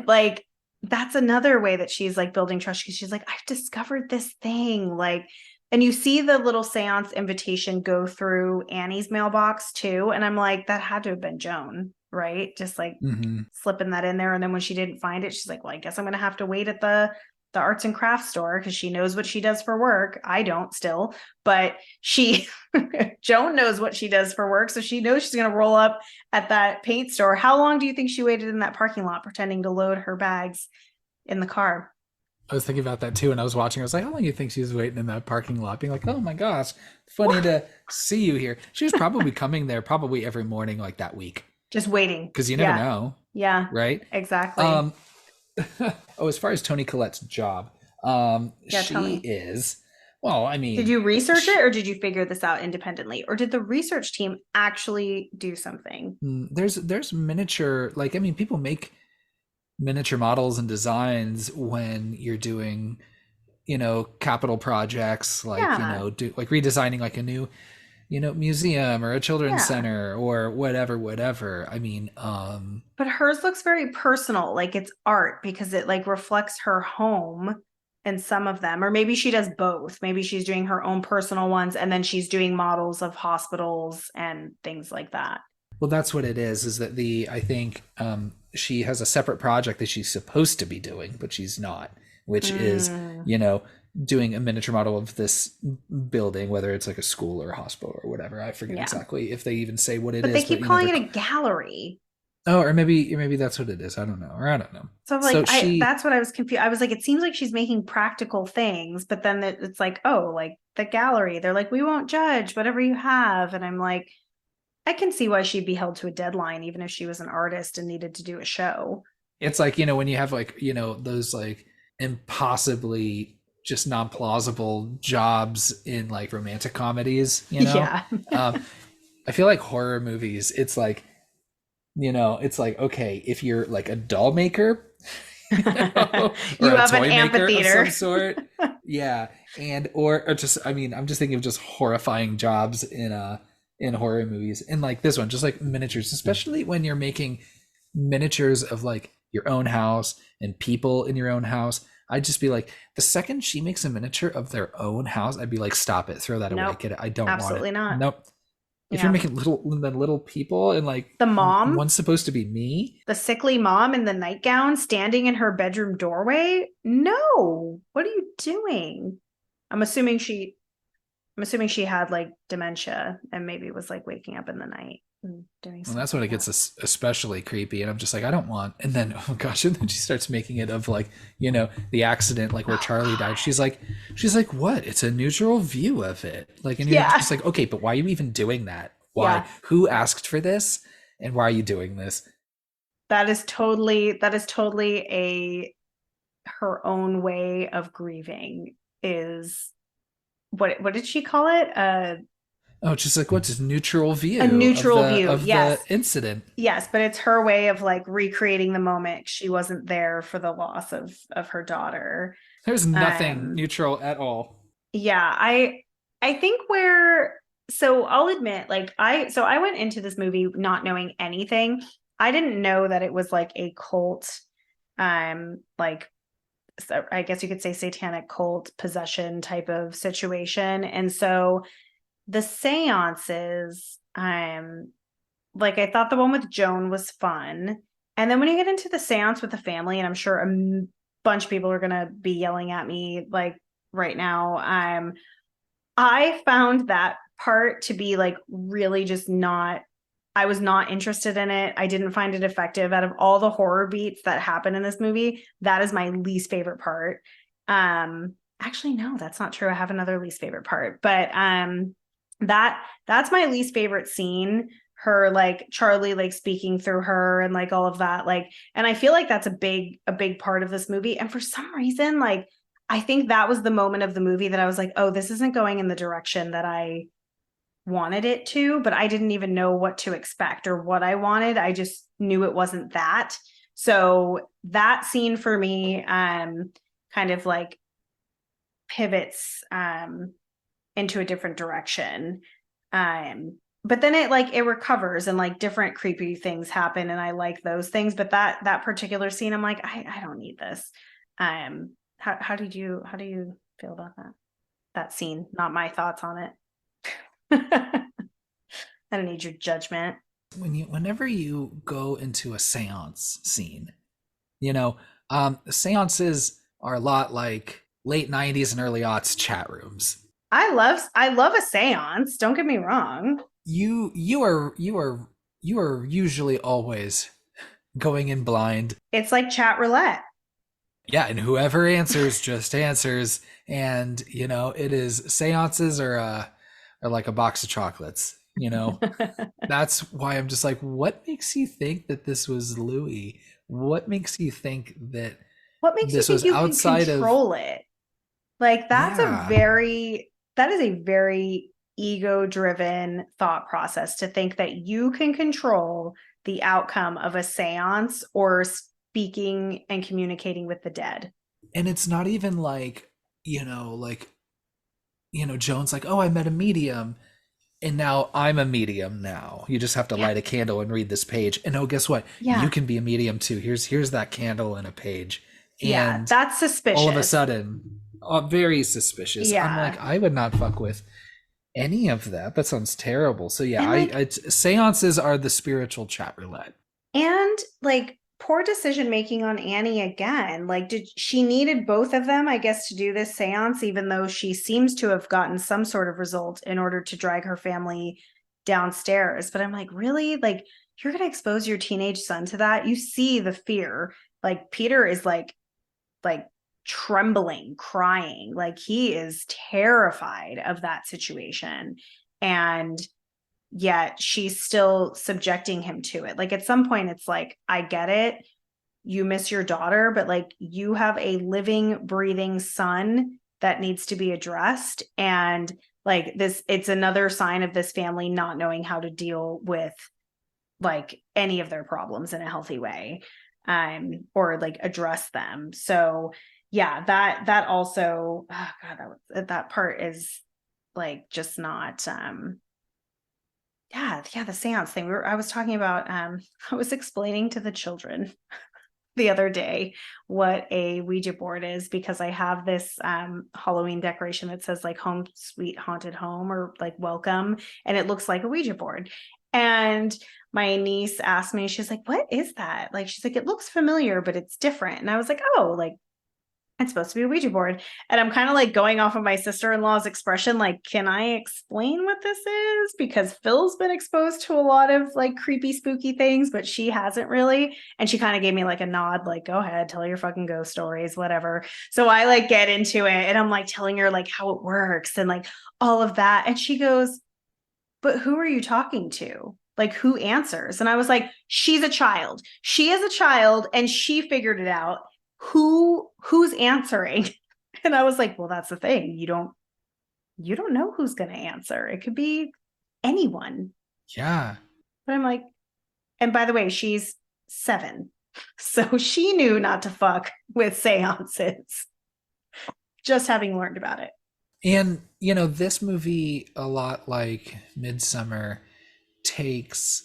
like that's another way that she's like building trust because she's like, I've discovered this thing. Like, and you see the little seance invitation go through Annie's mailbox too. And I'm like, that had to have been Joan, right? Just like mhm. slipping that in there. And then when she didn't find it, she's like, well, I guess I'm gonna have to wait at the arts and crafts store because she knows what she does for work. I don't still, but she Joan knows what she does for work. So she knows she's gonna roll up at that paint store. How long do you think she waited in that parking lot pretending to load her bags in the car? I was thinking about that too, and I was watching. I was like, how long do you think she was waiting in that parking lot, being like, oh my gosh, funny What? to see you here. She was probably coming there probably every morning like that week Just waiting. because you never Yeah. know, Yeah. right? Exactly. Um, oh, as far as Toni Collette's job, Yeah, tell she me. is. Well, I Did mean, you research it or did you figure this out independently? Or did the research team actually do something? there's miniature. Like, I mean, people make miniature models and designs when you're doing, capital projects, like Yeah. do like redesigning like a new, museum or a children's Yeah. center or whatever. I mean, But hers looks very personal, like it's art because it like reflects her home in some of them. Or maybe she does both. Maybe she's doing her own personal ones and then she's doing models of hospitals and things like that. well, that's what it is that I think she has a separate project that she's supposed to be doing, but she's not, which is, Mm. you know, doing a miniature model of this building, whether it's like a school or a hospital or whatever. I forget Yeah. exactly if they even say what it But they is, but keep calling they're, it a gallery. oh, or maybe that's what it is. I don't know, or I don't know. So like So she, that's what I was confused. I was like, it seems like she's making practical things, but then it's like, oh, like the gallery. They're like, we won't judge whatever you have. And I'm like, I can see why she'd be held to a deadline, even if she was an artist and needed to do a show. it's like, when you have like, those like impossibly just non-plausible jobs in like romantic comedies, Yeah. um, I feel like horror movies, it's like, it's like, okay, if you're like a doll maker, or You a have an toy maker of some amphitheater. sort, yeah, and or just, I mean, I'm just thinking of just horrifying jobs in horror movies, and like this one, just like miniatures, especially when you're making miniatures of like your own house and people in your own house. I'd just be like, the second she makes a miniature of their own house, I'd be like, stop it, throw that away, Nope. get it. I don't want it. Absolutely not. Nope. If you're Yeah. making little people and like The mom, one's supposed to be me, the sickly mom in the nightgown standing in her bedroom doorway. No. What are you doing? I'm assuming she I'm assuming she had like dementia and maybe was like waking up in the night and doing and stuff that's when like it that. gets especially creepy. And I'm just like, I don't want. And then, oh gosh, and then she starts making it of like, the accident, like where Oh Charlie died. God. She's like, what? It's a neutral view of it. Like, and you're Yeah. just like, okay, but why are you even doing that? Why? Yeah. Who asked for this? And why are you doing this? That is totally a her own way of grieving is what did she call it? Oh, it's just like, what's his neutral A view of neutral the view. of the Yes. incident? Yes, but it's her way of like recreating the moment. She wasn't there for the loss of her daughter. There's nothing Um neutral at all. yeah, I think where so I'll admit like I went into this movie not knowing anything. I didn't know that it was like a cult like so I guess you could say satanic cult possession type of situation. And so the seances, like I thought the one with Joan was fun. And then when you get into the seance with the family, and I'm sure bunch of people are gonna be yelling at me like right now, I found that part to be like really just not, I was not interested in it. I didn't find it effective. Out of all the horror beats that happen in this movie, that is my least favorite part. Actually, no, that's not true. I have another least favorite part, but that's my least favorite scene. Her like Charlie like speaking through her and like all of that. Like, and I feel like that's a big part of this movie. And for some reason, like I think that was the moment of the movie that I was like, oh, this isn't going in the direction that I wanted it to, but I didn't even know what to expect or what I wanted. I just knew it wasn't that. So that scene for me kind of like pivots into a different direction. But then it recovers and like different creepy things happen and I like those things. But that particular scene, I'm like, I don't need this. How do you feel about that scene? Not my thoughts on it. I don't need your judgment. Whenever you go into a seance scene, you know, seances are a lot like late 90s and early aughts chat rooms. I love a seance. Don't get me wrong. You are usually always going in blind. It's like chat roulette. Yeah, and whoever answers just answers. And it is seances are like a box of chocolates. That's why I'm just like, what makes you think that this was Louis? What makes you think that What makes you this think was you can outside of control it? Like yeah? that is a very ego-driven thought process to think that you can control the outcome of a seance or speaking and communicating with the dead. And it's not even like, Joan's like, oh, I met a medium. And now I'm a medium now. You just have to Yeah. light a candle and read this page. And oh, guess what? You Yeah. can be a medium too. Here's that candle and a page. Yeah, And that's all of a suspicious. sudden, very suspicious. I'm Yeah. like, I would not fuck with any of that. That sounds terrible. So yeah, And like seances are the spiritual chat roulette. and like poor decision making on Annie again. Like did she needed both of them, I guess, to do this seance, even though she seems to have gotten some sort of result in order to drag her family downstairs. But I'm like, really? Like you're going to expose your teenage son to that? You see the fear. Like Peter is like trembling, crying, like he is terrified of that situation. And yet she's still subjecting him to it. Like at some point, it's like, I get it. You miss your daughter, but like you have a living, breathing son that needs to be addressed. And like this, it's another sign of this family not knowing how to deal with like any of their problems in a healthy way, or like address them. So yeah, that also, oh God, that part is like just not yeah, the seance thing. I was talking about I was explaining to the children the other day what a Ouija board is because I have this Halloween decoration that says like home sweet haunted home or like welcome, and it looks like a Ouija board. And my niece asked me, she's like, what is that? Like, she's like, it looks familiar, but it's different. And I was like, oh, like it's supposed to be a Ouija board. And I'm kind of like going off of my sister-in-law's expression, like, can I explain what this is? Because Phil's been exposed to a lot of like creepy, spooky things, but she hasn't really. And she kind of gave me like a nod, like, go ahead, tell your fucking ghost stories, whatever. So I like get into it and I'm like telling her like how it works and like all of that. And she goes, but who are you talking to? Like who answers? And I was like, she's a child. She is a child and she figured it out. Who's answering? And I was like, well, that's the thing. You don't know who's going to answer. It could be anyone. Yeah. But I'm like, and by the way, she's 7. So she knew not to fuck with seances, just having learned about it. And this movie, a lot like Midsummer, takes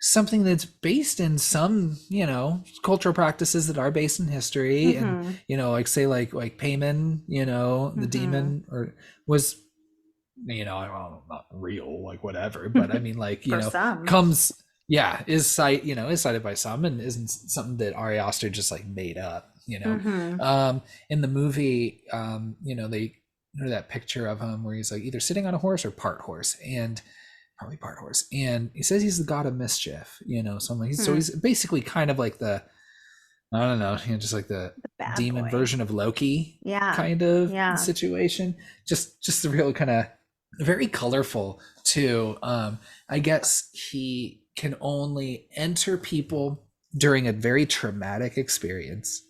something that's based in some cultural practices that are based in history. Mm-hmm. And like say like Payman, the demon, or was I don't know, not real, like whatever, but I mean like For some. comes is cited by some and isn't something that Ari Aster just like made up. Mm-hmm. In the movie, they that picture of him where he's like either sitting on a horse or part horse, and probably part horse, and he says he's the god of mischief, so I'm like, so he's basically kind of like the, I don't know, just like the bad demon boy version of Loki, Yeah. kind of Yeah. situation. Just the real kind of very colorful too. I guess he can only enter people during a very traumatic experience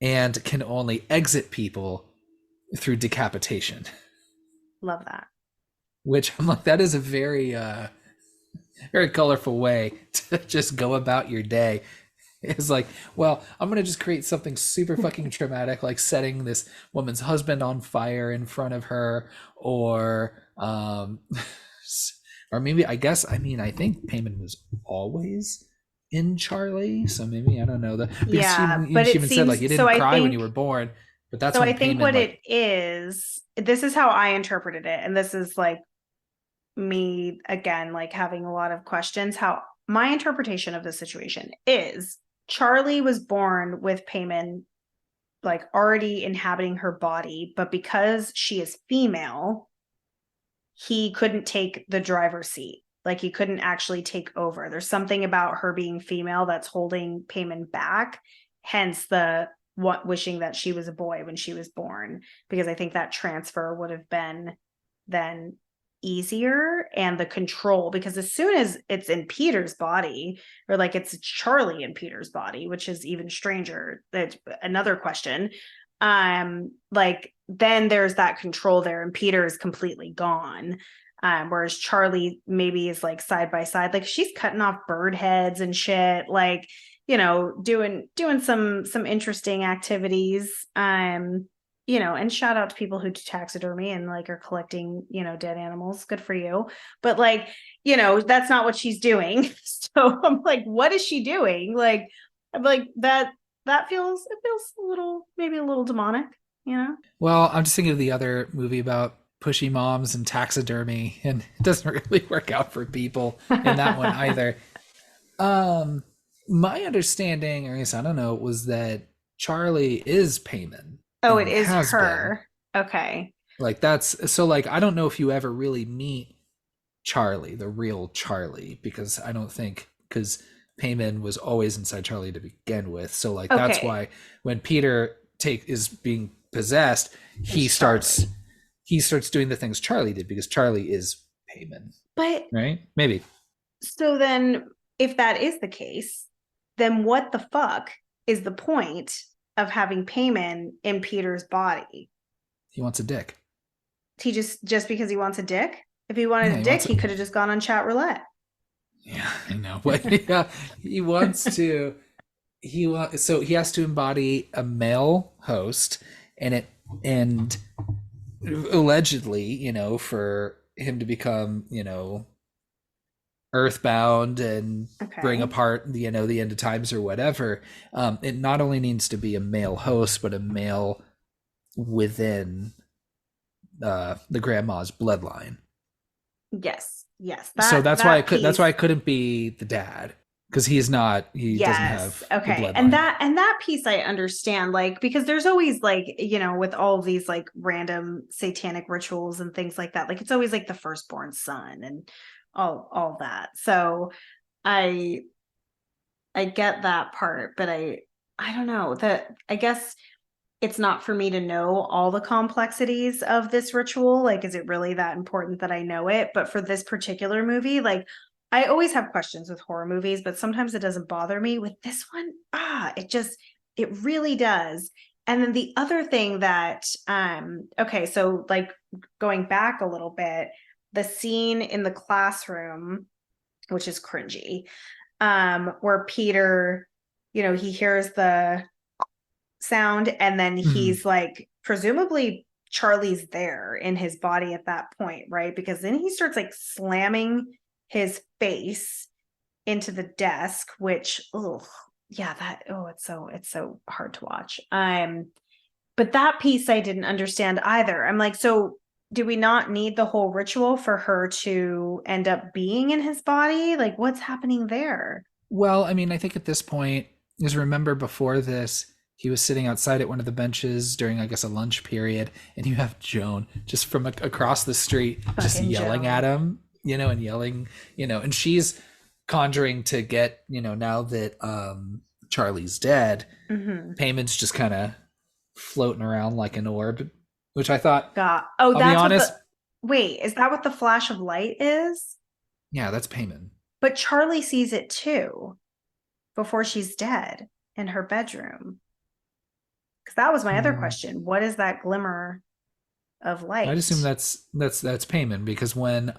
and can only exit people through decapitation. Love that. Which I'm like, that is a very very colorful way to just go about your day. It's like, well, I'm gonna just create something super fucking traumatic, like setting this woman's husband on fire in front of her, or or maybe, I guess, I mean, I think Payman was always in Charlie, so maybe, I don't know, that because Yeah, she but it even said like seems you so. didn't I cry when you think were born, but that's so. when I think Payman what like, it is, this is how I interpreted it, and this is like me again, like having a lot of questions. How my interpretation of the situation is Charlie was born with Payman like already inhabiting her body, but because she is female, he couldn't take the driver's seat. Like he couldn't actually take over. There's something about her being female that's holding Payman back. Hence the what wishing that she was a boy when she was born, because I think that transfer would have been then easier, and the control, because as soon as it's in Peter's body, or like it's Charlie in Peter's body, which is even stranger, that's another question. Like then there's that control there, and Peter is completely gone. Whereas Charlie maybe is like side by side, like she's cutting off bird heads and shit, like doing some interesting activities. And shout out to people who do taxidermy and like are collecting, dead animals. Good for you. But like, that's not what she's doing. So I'm like, what is she doing? Like, I'm like that feels a little, maybe a little demonic. well, I'm just thinking of the other movie about pushy moms and taxidermy, and it doesn't really work out for people in that one either. My understanding, or I guess I don't know, was that Charlie is Payman. Oh, it And is has her. been. Okay. Like that's so like I don't know if you ever really meet Charlie, the real Charlie, because I don't think because Payman was always inside Charlie to begin with. So like that's Okay. why when Peter is being possessed, he It's starts Charlie. he starts doing the things Charlie did because Charlie is Payman, But right? Maybe. so then if that is the case, then what the fuck is the point of having Payman in Peter's body? He wants a dick. He just because he wants a dick? If he wanted Yeah, a he dick, wants he could have just gone on chat roulette. Yeah, I know. But yeah, he wants to so he has to embody a male host, and allegedly, for him to become, earthbound and bring Okay. apart the end of times or whatever, it not only needs to be a male host but a male within the grandma's bloodline. Yes. Yes. So That that's why that piece. that's why I couldn't be the dad, because he doesn't have the Okay. bloodline. And that piece I understand, like, because there's always like, with all of these like random satanic rituals and things like that, like it's always like the firstborn son and all that. So I get that part, but I don't know, that I guess it's not for me to know all the complexities of this ritual. Like, is it really that important that I know it? But for this particular movie, like, I always have questions with horror movies, but sometimes it doesn't bother me. With this one, it really does. And then the other thing that, okay, so like going back a little bit, the scene in the classroom, which is cringy, where Peter, he hears the sound, and then he's like, presumably Charlie's there in his body at that point, right? Because then he starts like slamming his face into the desk, which it's so hard to watch. But that piece I didn't understand either. I'm like, so do we not need the whole ritual for her to end up being in his body? Like, what's happening there? Well, I mean, I think at this point, is remember before this, he was sitting outside at one of the benches during, I guess, a lunch period, and you have Joan just from across the street just Fucking yelling Joan. at him, and yelling, and she's conjuring to get, now that Charlie's dead, Payman's just kind of floating around like an orb, which I thought, God. Oh, I'll be that's honest, wait, is that what the flash of light is? yeah, that's Payman. But Charlie sees it too before she's dead in her bedroom. Because that was my other question. What is that glimmer of light? I'd assume that's Payman, because when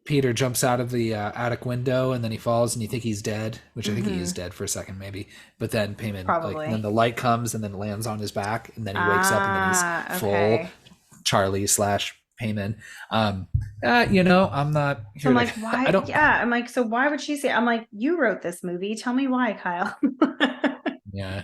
Peter jumps out of the attic window and then he falls and you think he's dead, which I think he is dead for a second maybe, but then Payman, like, then the light comes and then lands on his back and then he wakes up and then he's full Charlie / Payman. I'm not here. So I'm like, why? I'm like, so why would she say? I'm like, you wrote this movie. Tell me why, Kyle. Yeah.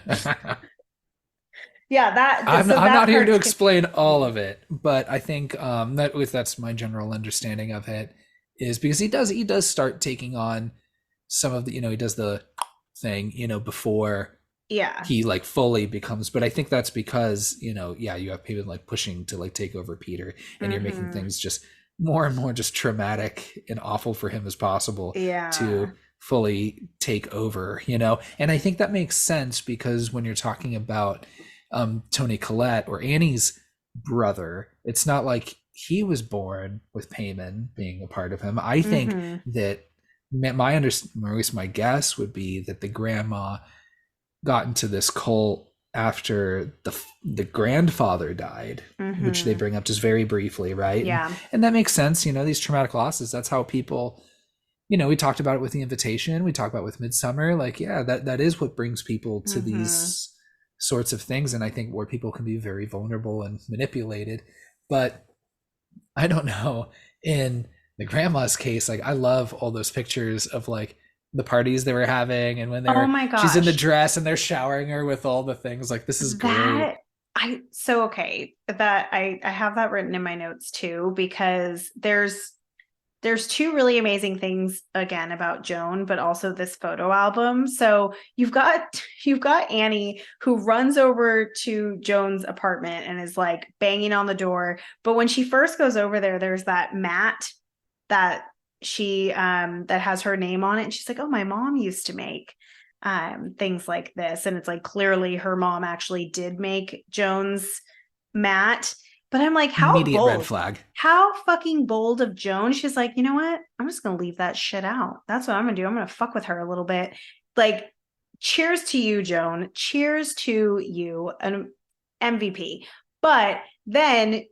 Yeah, I'm not here to explain all of it, but I think that's my general understanding of it, is because he does start taking on some of the, he does the thing, before he like fully becomes, but I think that's because, you have people like pushing to like take over Peter, and you're making things just more and more just traumatic and awful for him as possible to fully take over, and I think that makes sense, because when you're talking about Toni Collette or Annie's brother, it's not like he was born with Payman being a part of him. I think that or at least my guess would be that the grandma got into this cult after the grandfather died, which they bring up just very briefly, right? Yeah. And that makes sense. These traumatic losses, that's how people, we talked about it with The Invitation, we talked about it with Midsummer, like, that is what brings people to these sorts of things. And I think where people can be very vulnerable and manipulated. But I don't know, in the grandma's case, like, I love all those pictures of like the parties they were having, and when she's in the dress and they're showering her with all the things, like, this is great. That I have that written in my notes too, because there's two really amazing things again about Joan, but also this photo album. So you've got Annie, who runs over to Joan's apartment and is like banging on the door. But when she first goes over there, there's that mat that she that has her name on it. And she's like, oh, my mom used to make things like this. And it's like, clearly her mom actually did make Joan's mat. But I'm like, how immediate bold, red flag. How fucking bold of Joan. She's like, you know what? I'm just going to leave that shit out. That's what I'm going to do. I'm going to fuck with her a little bit. Like, cheers to you, Joan. Cheers to you, an MVP. But then,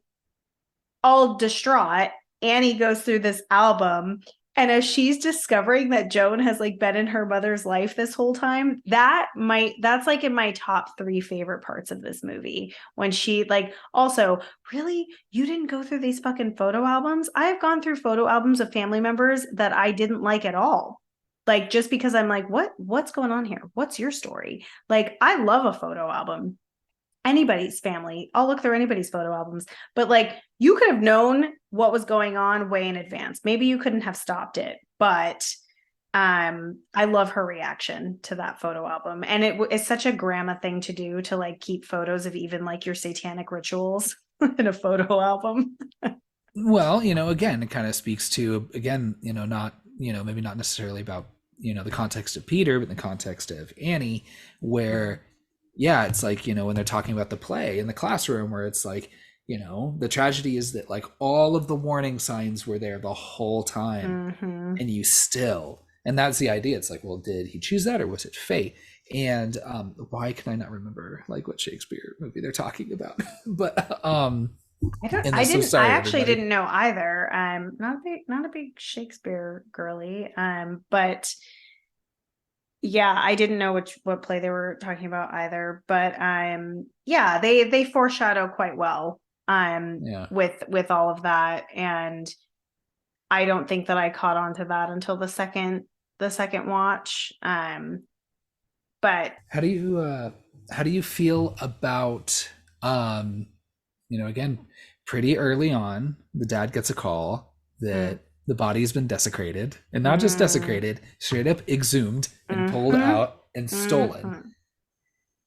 all distraught, Annie goes through this album, and as she's discovering that Joan has like been in her mother's life this whole time, that's like in my top 3 favorite parts of this movie. When she like, also, really, you didn't go through these fucking photo albums? I've gone through photo albums of family members that I didn't like at all. Like, just because I'm like, what's going on here? What's your story? Like, I love a photo album. Anybody's family. I'll look through anybody's photo albums, but like, you could have known what was going on way in advance. Maybe you couldn't have stopped it, but I love her reaction to that photo album. And it's such a grandma thing to do, to like keep photos of even like your satanic rituals in a photo album. Well, again, it kind of speaks to, again, not, maybe not necessarily about, the context of Peter, but the context of Annie, where it's like, when they're talking about the play in the classroom, where it's like, the tragedy is that like all of the warning signs were there the whole time, and you still, and that's the idea. It's like, well, did he choose that, or was it fate? And why can I not remember like what Shakespeare movie they're talking about? But I actually didn't know either. Not a big Shakespeare girly. But yeah, I didn't know what play they were talking about either. But they foreshadow quite well with all of that. And I don't think that I caught on to that until the second watch. But how do you feel about again, pretty early on, the dad gets a call that the body's been desecrated, and not just desecrated, straight up exhumed and pulled out and stolen.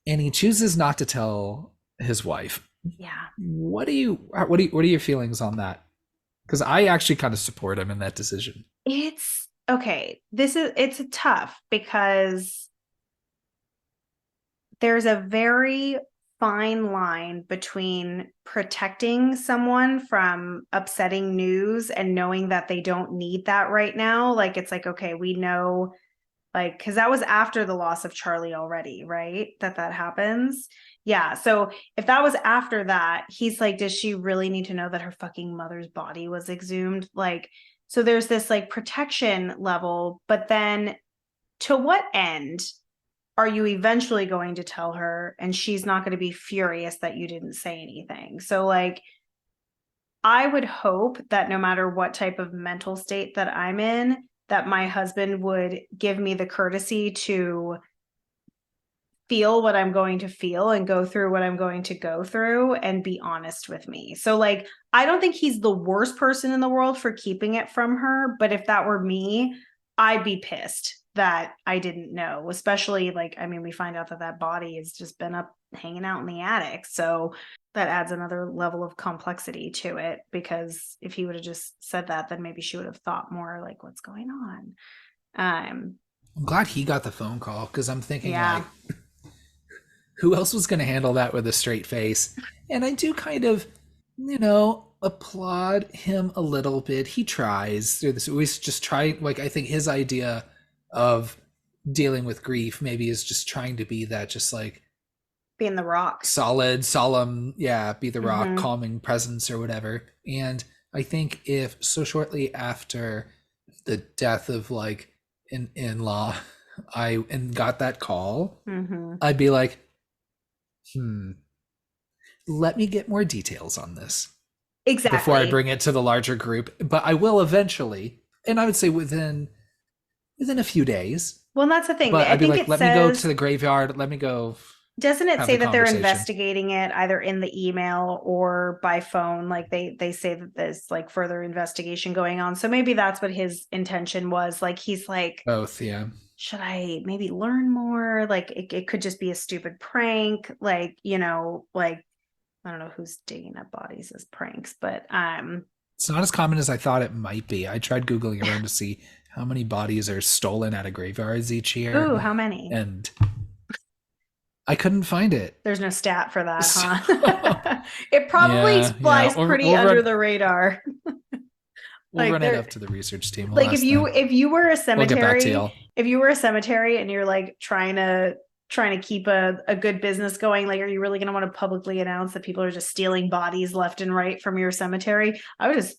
and he chooses not to tell his wife. Yeah. What are your feelings on that? Because I actually kind of support him in that decision. It's okay. It's tough because there's a very fine line between protecting someone from upsetting news and knowing that they don't need that right now. Like, it's like, okay, we know, like, because that was after the loss of Charlie already, right? That happens. Yeah. So if that was after that, he's like, does she really need to know that her fucking mother's body was exhumed? Like, so there's this like protection level, but then to what end are you eventually going to tell her and she's not going to be furious that you didn't say anything? So like, I would hope that no matter what type of mental state that I'm in, that my husband would give me the courtesy to feel what I'm going to feel and go through what I'm going to go through and be honest with me. So like, I don't think he's the worst person in the world for keeping it from her, but if that were me, I'd be pissed that I didn't know, especially like, I mean, we find out that that body has just been up hanging out in the attic. So that adds another level of complexity to it, because if he would have just said that, then maybe she would have thought more like, what's going on? I'm glad he got the phone call, because I'm thinking Yeah. like, who else was going to handle that with a straight face? And I do kind of, applaud him a little bit. He tries through this. We just try, like, I think his idea of dealing with grief maybe is just trying to be that, just like, Being the rock. solid, solemn, yeah, be the rock, Mhm. calming presence or whatever. And I think if so shortly after the death of like an in-law, I and got that call, Mhm. I'd be like, let me get more details on this before I Exactly. bring it to the larger group. But I will eventually, and I would say within a few days. Well, and that's the thing. But I I'd be think like, it let me go to says, the graveyard. Let me go doesn't it have say the that they're conversation. investigating it either in the email or by phone? Like they say that there's like further investigation going on. So maybe that's what his intention was. Like he's like, Both, yeah. should I maybe learn more? Like it could just be a stupid prank. Like, like I don't know who's digging up bodies as pranks, but It's not as common as I thought it might be. I tried Googling around to see how many bodies are stolen out of graveyards each year, ooh, how many? and I couldn't find it. There's no stat for that, So, huh? It probably yeah, flies pretty under the radar. we'll Like run it there, up to the research team. We'll like ask them. if you were a We'll get back to cemetery, y'all. if you were a cemetery and you're like trying to keep a good business going, like are you really going to want to publicly announce that people are just stealing bodies left and right from your cemetery? I would just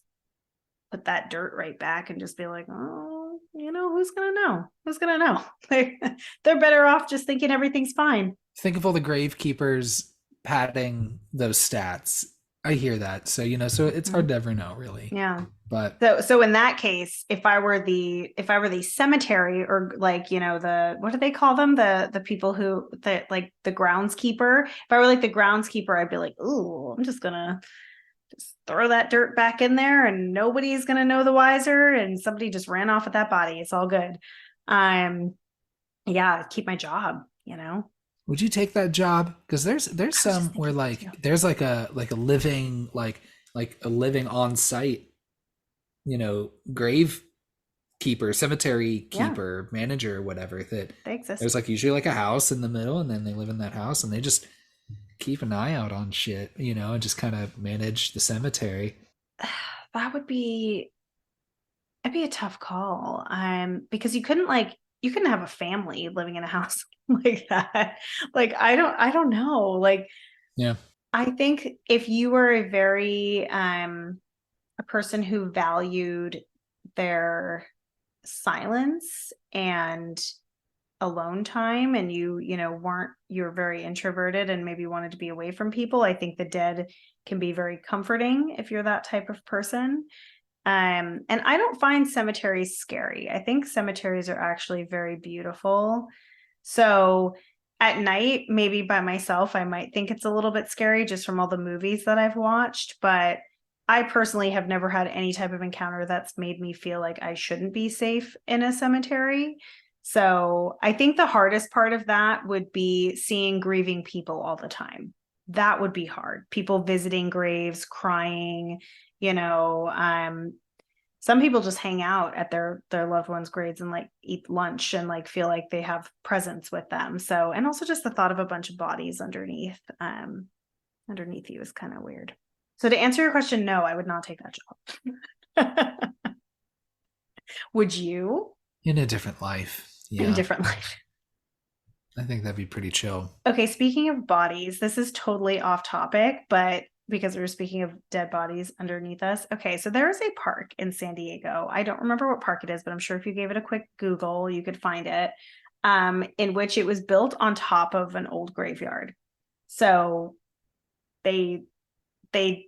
put that dirt right back and just be like, oh, who's gonna know? Who's gonna know? They're better off just thinking everything's fine. Think of all the gravekeepers padding those stats. I hear that. So, so it's hard to ever know, really. Yeah. But So in that case, if I were the cemetery, or like, the, what do they call them? The people who, like the groundskeeper. If I were like the groundskeeper, I'd be like, ooh, I'm just gonna just throw that dirt back in there and nobody's gonna know the wiser, and somebody just ran off with that body. It's all good. Yeah, keep my job. would you take that job? Because there's some where like there's like a living like a living on site, grave keeper, cemetery keeper, manager, or whatever. That They exist. there's like usually like a house in the middle, and then they live in that house, and they just keep an eye out on shit, and just kind of manage the cemetery. That would be, it'd be a tough call. Because you couldn't have a family living in a house like that. Like I don't know. Like Yeah. I think if you were a very a person who valued their silence and alone time, and you're very introverted and maybe wanted to be away from people, I think the dead can be very comforting if you're that type of person. And I don't find cemeteries scary. I think cemeteries are actually very beautiful. So at night, maybe by myself, I might think it's a little bit scary just from all the movies that I've watched. But I personally have never had any type of encounter that's made me feel like I shouldn't be safe in a cemetery. So I think the hardest part of that would be seeing grieving people all the time. That would be hard. People visiting graves, crying, you know, some people just hang out at their loved ones' graves and like eat lunch and like feel like they have presence with them. So, and also just the thought of a bunch of bodies underneath you is kind of weird. So to answer your question, no, I would not take that job. Would you? In a different life. In a Yeah. different life. I think that'd be pretty chill. Okay, speaking of bodies, this is totally off topic, but because we were speaking of dead bodies underneath us. Okay, so there is a park in San Diego. I don't remember what park it is, but I'm sure if you gave it a quick Google, you could find it. In which it was built on top of an old graveyard. So they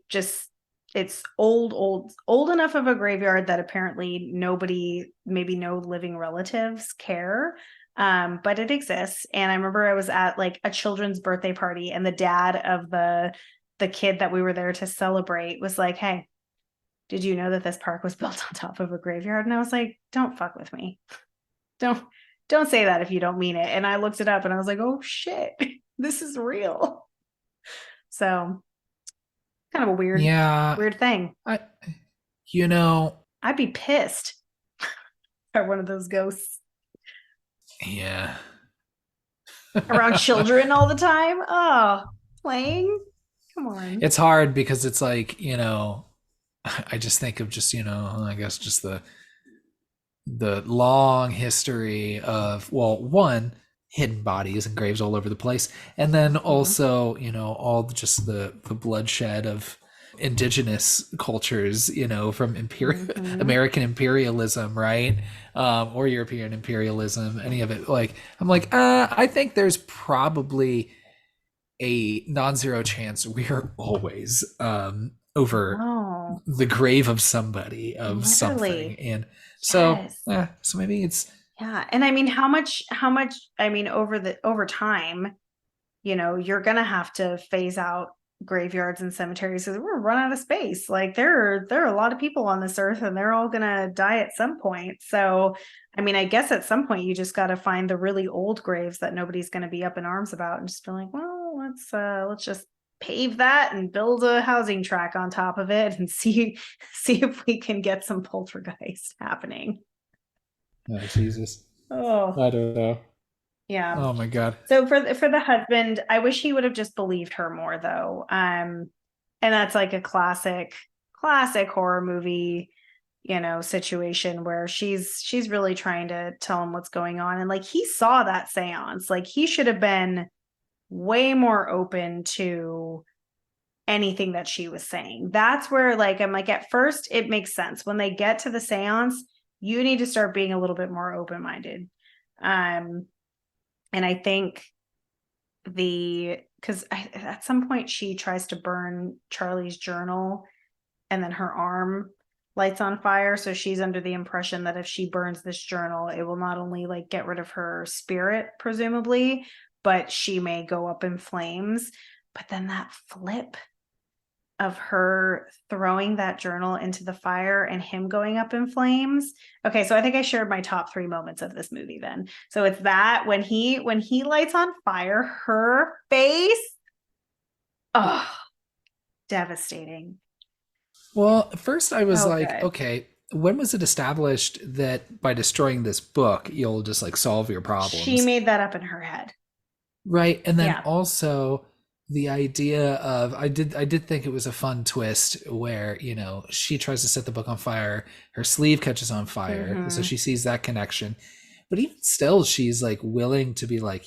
just, it's old enough of a graveyard that apparently nobody, maybe no living relatives care. But it exists. And I remember I was at like a children's birthday party, and the dad of the kid that we were there to celebrate was like, "Hey, did you know that this park was built on top of a graveyard?" And I was like, "Don't fuck with me. Don't don't say that if you don't mean it." And I looked it up and I was like, "Oh shit, this is real." So kind of a weird thing. I you know, I'd be pissed by one of those ghosts yeah. around children all the time. Oh, playing? Come on. It's hard because it's like, I just think of just, I guess just the long history of, well, one, hidden bodies and graves all over the place, and then also, all just the bloodshed of indigenous cultures, from American imperialism, right? Or European imperialism, any of it. Like, I'm like, I think there's probably a non-zero chance we are always over the grave of somebody, of something. And so so maybe it's, yeah. And I mean, how much, I mean, over time, you're gonna have to phase out graveyards and cemeteries because we're gonna run out of space. Like there are a lot of people on this earth and they're all gonna die at some point. So I mean, I guess at some point you just gotta find the really old graves that nobody's gonna be up in arms about and just be like, well, let's just pave that and build a housing track on top of it and see if we can get some poltergeist happening. oh Jesus, Oh, I don't know. yeah. Oh my God. So for the husband, I wish he would have just believed her more though. And that's like a classic horror movie, situation where she's really trying to tell him what's going on. And like he saw that seance. Like he should have been way more open to anything that she was saying. That's where like I'm like, at first it makes sense. When they get to the seance, you need to start being a little bit more open-minded. And I think because at some point she tries to burn Charlie's journal and then her arm lights on fire. So she's under the impression that if she burns this journal, it will not only like get rid of her spirit, presumably, but she may go up in flames. But then that flip of her throwing that journal into the fire and him going up in flames. Okay, so I think I shared my top 3 moments of this movie then. So it's that when he lights on fire, her face, oh, devastating. Well, first I was like, okay, when was it established that by destroying this book, you'll just like solve your problems? She made that up in her head. Right. And then also the idea of, I did think it was a fun twist where, she tries to set the book on fire, her sleeve catches on fire. So she sees that connection. But even still, she's like willing to be like,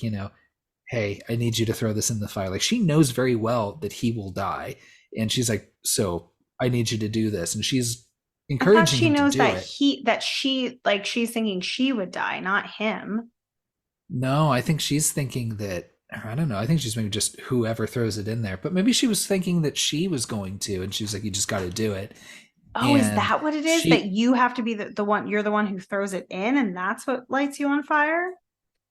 hey, I need you to throw this in the fire. Like she knows very well that he will die. And she's like, so I need you to do this. And she's encouraging him to do it. She's thinking she would die, not him. No, I think she's thinking that, I don't know. I think she's maybe just whoever throws it in there. But maybe she was thinking that she was going to, and she was like, you just got to do it. Oh, is that what it is? That you have to be the one, you're the one who throws it in, and that's what lights you on fire?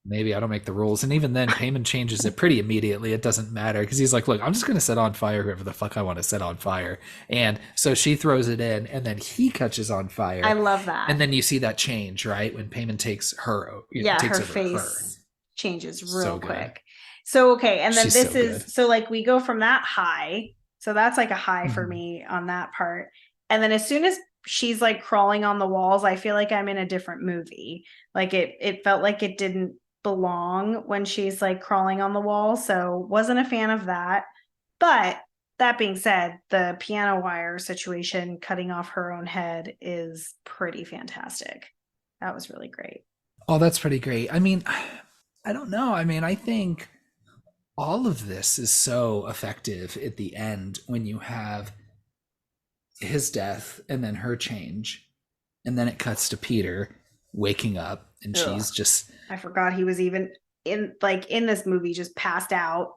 maybe I don't make the rules. And even then, Payman changes it pretty immediately. It doesn't matter because he's like, look, I'm just going to set on fire whoever the fuck I want to set on fire. And so she throws it in, and then he catches on I fire. love that. And then you see that change, right? When Payman takes her, Yeah, takes her over her. face changes real So good. quick. So, okay. And then She's this so is, good. so like we go from that high. So that's like a high for Mhm. me on that part. And then as soon as she's like crawling on the walls, I feel like I'm in a different movie. Like it felt like it didn't belong when she's like crawling on the wall. So wasn't a fan of that. But that being said, the piano wire situation cutting off her own head is pretty fantastic. That was really great. Oh, that's pretty great. I mean, I don't know. I mean, I think all of this is so effective at the end when you have his death and then her change. And then it cuts to Peter waking up and Ugh. she's just I forgot he was even in this movie, just passed out.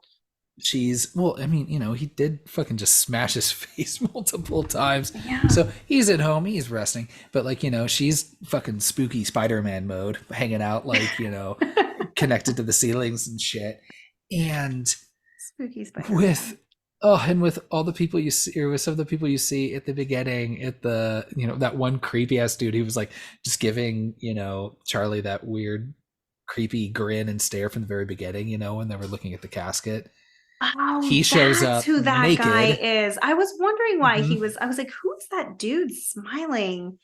well, I mean, he did fucking just smash his face multiple times. Yeah. So he's at home, he's resting, but like, she's fucking spooky Spider-Man mode, hanging out like, connected to the ceilings and shit. And Spooky Spider-Man. with all the people you see, or with some of the people you see at the beginning, at the, that one creepy ass dude who was like just giving, Charlie that weird, creepy grin and stare from the very beginning, when they were looking at the casket. Oh, He shows that's up who that naked. guy is. I was wondering why Mhm. I was like, who's that dude smiling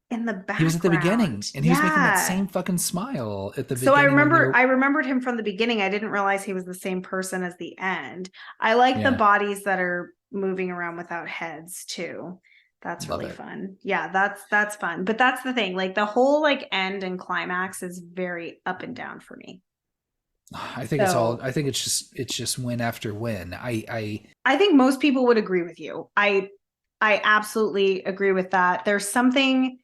in the background? He was at the beginning, and he was making that same fucking smile at the beginning. So I remembered him from the beginning. I didn't realize he was the same person as the end. I like the bodies that are moving around without heads too. That's really fun. Yeah, that's fun. But that's the thing. Like the whole like end and climax is very up and down for me. I think it's just win after win. I think most people would agree with you. I absolutely agree with that. There's something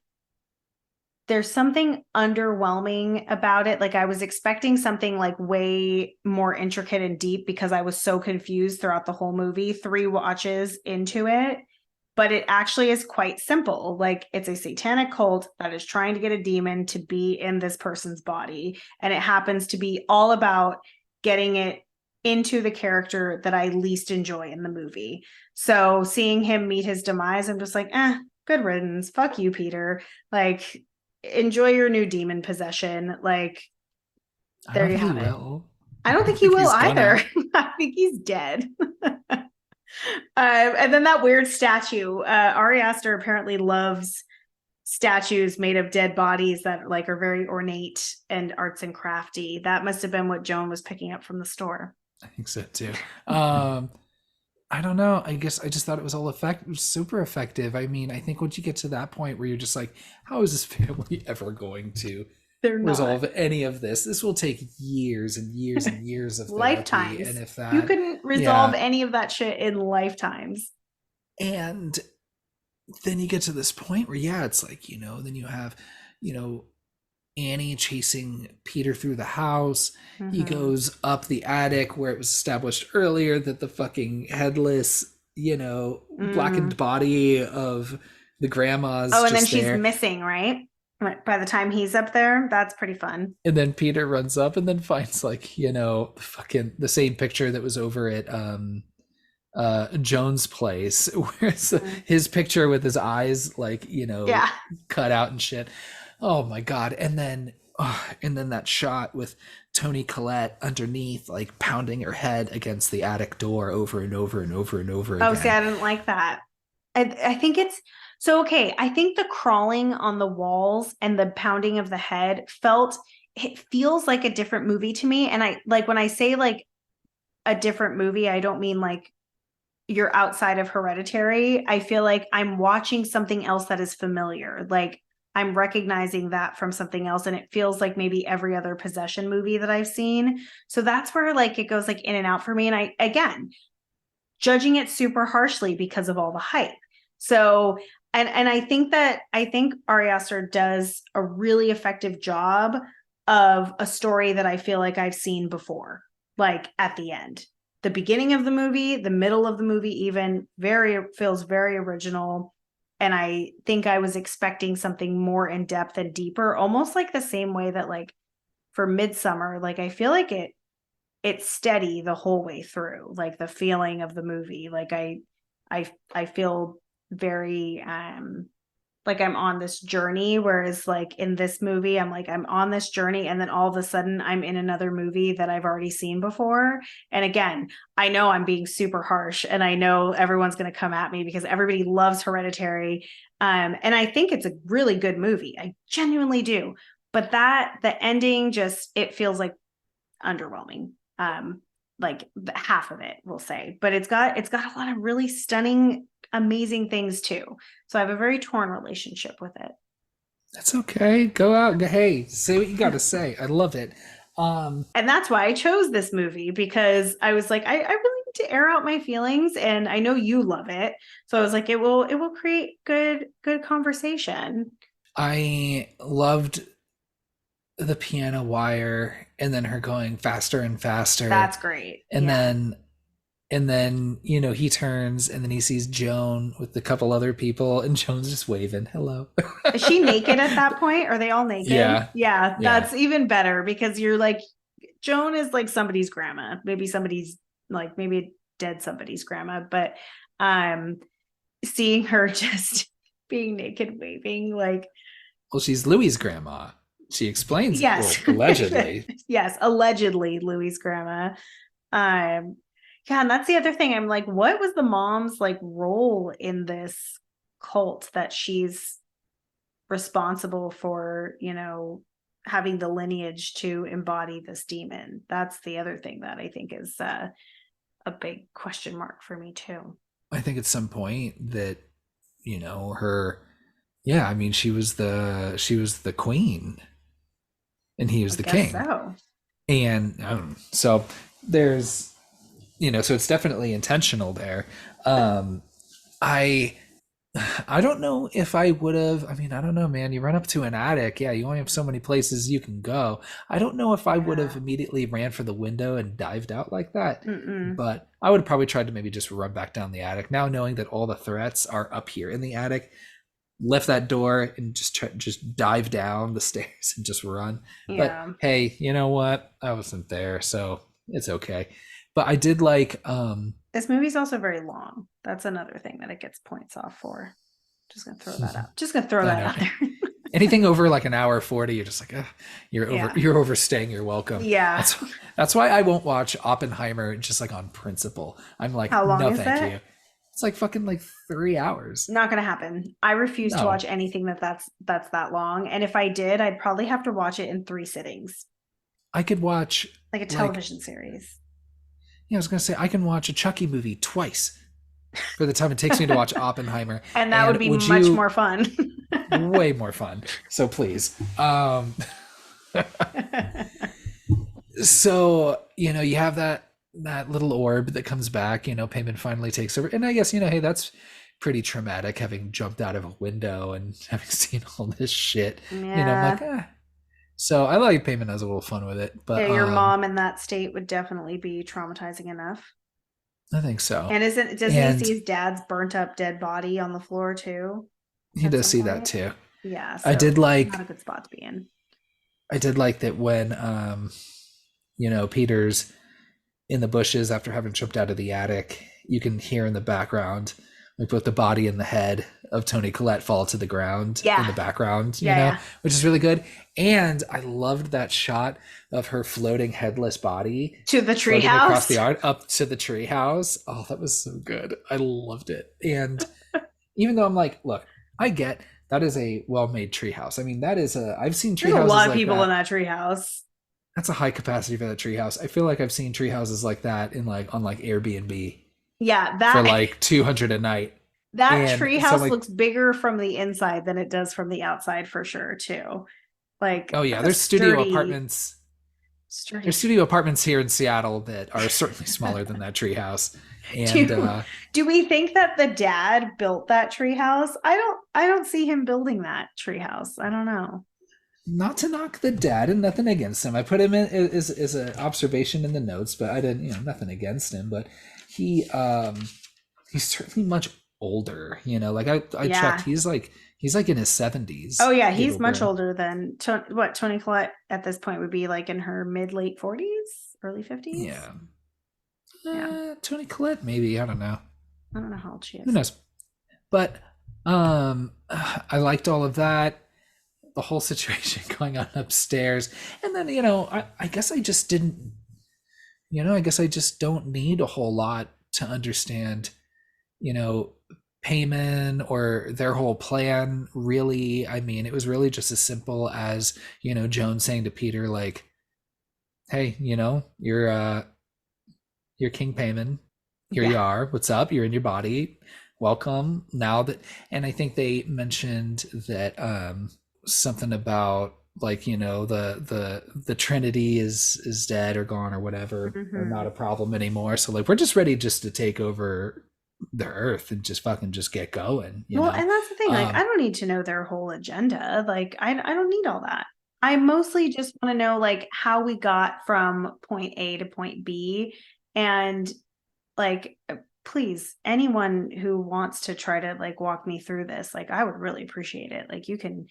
underwhelming about it. Like I was expecting something like way more intricate and deep because I was so confused throughout the whole movie, 3 watches into it. But it actually is quite simple. Like it's a satanic cult that is trying to get a demon to be in this person's body. And it happens to be all about getting it into the character that I least enjoy in the movie. So seeing him meet his demise, I'm just like, good riddance. Fuck you, Peter. Like, enjoy your new demon possession. Like, there you have it. I don't think he will either. I think he's dead. And then that weird statue. Ari Aster apparently loves statues made of dead bodies that like are very ornate and arts and crafty. That must have been what Joan was picking up from the store. I think so too. I don't know. I guess I just thought it was all super effective. I mean, I think once you get to that point where you're just like, how is this family ever going to resolve any of this? This will take years and years and years of lifetimes. And if that, you couldn't resolve any of that shit in lifetimes. And then you get to this point where, it's like, then you have, Annie chasing Peter through the house. Mm-hmm. He goes up the attic where it was established earlier that the fucking headless, blackened body of the grandma's. Oh, and then she's missing, right? By the time he's up there, that's pretty fun. And then Peter runs up and then finds like, fucking the same picture that was over at Joan's place, where it's his picture with his eyes like, cut out and shit. Oh my god. And then that shot with Toni Collette underneath, like pounding her head against the attic door over and over and over and over again. Oh, see, I didn't like that. I think it's so okay. I think the crawling on the walls and the pounding of the head it feels like a different movie to me. And I like when I say like a different movie, I don't mean like you're outside of Hereditary. I feel like I'm watching something else that is familiar. Like I'm recognizing that from something else, and it feels like maybe every other possession movie that I've seen. So that's where like it goes like in and out for me. And I, again, judging it super harshly because of all the hype. So, and I think Ari Aster does a really effective job of a story that I feel like I've seen before, like at the end, the beginning of the movie, the middle of the movie, even feels very original. And I think I was expecting something more in depth and deeper, almost like the same way that like for Midsummer, like I feel like it's steady the whole way through, like the feeling of the movie. Like I feel very like I'm on this journey, whereas like in this movie I'm like I'm on this journey and then all of a sudden I'm in another movie that I've already seen before. And again, I know I'm being super harsh and I know everyone's going to come at me because everybody loves Hereditary, and I think it's a really good movie, I genuinely do, but the ending just, it feels like underwhelming. Like half of it, we'll say, but it's got a lot of really stunning, amazing things too. So I have a very torn relationship with it. That's okay. Go out and hey, say what you got to say. I love it. And that's why I chose this movie, because I was like, I really need to air out my feelings, and I know you love it. So I was like, it will create good conversation. I loved the piano wire and then her going faster and faster. That's great. And Yeah. then he turns and then he sees Joan with a couple other people and Joan's just waving hello. Is she naked at that point? Are they all naked? Yeah, that's even better, because you're like, Joan is like somebody's grandma, maybe dead somebody's grandma, but seeing her just being naked waving, like, well, she's Louis's grandma. She explains yes. it, well, allegedly. Yes, allegedly Louis's grandma. Yeah, and that's the other thing. I'm like, what was the mom's like role in this cult that she's responsible for, having the lineage to embody this demon? That's the other thing that I think is a big question mark for me too. I think at some point that, her, yeah, I mean, she was the queen and he was the king. So. And so there's, so it's definitely intentional there. I don't know if I would have, I mean, I don't know, man, you run up to an attic. Yeah. You only have so many places you can go. I don't know if I would have immediately ran for the window and dived out like that, but I would have probably tried to maybe just run back down the attic. Now knowing that all the threats are up here in the attic, lift that door and just dive down the stairs and just run. Yeah. But hey, you know what? I wasn't there, so it's okay. But I did like this movie's also very long. That's another thing that it gets points off for. Just gonna throw that out. Just gonna throw that out there. Anything over like an hour 40, you're just like, you're overstaying your welcome. Yeah. That's why I won't watch Oppenheimer just like on principle. I'm like, how long no, is thank that? you. It's like fucking like 3 hours. Not gonna happen. I refuse to watch anything that's that long. And if I did, I'd probably have to watch it in 3 sittings. I could watch like a television series. Yeah, I was gonna say I can watch a Chucky movie twice for the time it takes me to watch Oppenheimer. And that would be much more fun. Way more fun. So please. So, you have that little orb that comes back, Payman finally takes over. And I guess, hey, that's pretty traumatic, having jumped out of a window and having seen all this shit. Yeah. I'm like, So I like Payman has a little fun with it. But yeah, your mom in that state would definitely be traumatizing enough. I think so. And doesn't he see his dad's burnt up dead body on the floor too? He does see that too. Yeah. So I did like, not a good spot to be in. I did like that when Peter's in the bushes after having jumped out of the attic, you can hear in the background like both the body and the head of Toni Collette fall to the ground in the background, which is really good. And I loved that shot of her floating headless body to the treehouse, across the yard up to the treehouse. Oh, that was so good. I loved it. And even though I'm like, look, I get that is a well-made treehouse. I mean, I've seen treehouses. There's a lot of people in that treehouse. That's a high capacity for that treehouse. I feel like I've seen treehouses like that on Airbnb. Yeah, that for like $200 a night. That treehouse looks bigger from the inside than it does from the outside for sure too. Like, oh yeah, there's studio apartments. There's studio apartments here in Seattle that are certainly smaller than that treehouse. And do we think that the dad built that treehouse? I don't see him building that treehouse. I don't know. Not to knock the dad and nothing against him. I put him in as an observation in the notes, but I didn't, nothing against him. But he's certainly much older. Like I checked, he's like He's like in his Oh 70s, yeah, give he's or much bring. older than what Toni Collette at this point would be like in her mid late 40s, early 50s. Yeah. Yeah, Tony Collette, maybe. I don't know. I don't know how old she Who is. knows? But I liked all of that. The whole situation going on upstairs. And then, I guess I just didn't, I guess I just don't need a whole lot to understand, you know, payment or their whole plan. Really, I mean, it was really just as simple as, Joan saying to Peter, like, hey, you're King Payman. Here Yeah, you are. What's up? You're in your body. Welcome. Now that, and I think they mentioned that something about, like, the Trinity is dead or gone or whatever, or not hmm a problem anymore. So like we're just ready just to take over the earth and just fucking just get going. Well, and that's the thing. Like, I Um, don't need to know their whole agenda. Like, I don't need all that. I mostly just want to know like how we got from point A to point B, and like please anyone who wants to try to like walk me through this, like I would really appreciate it. Like you can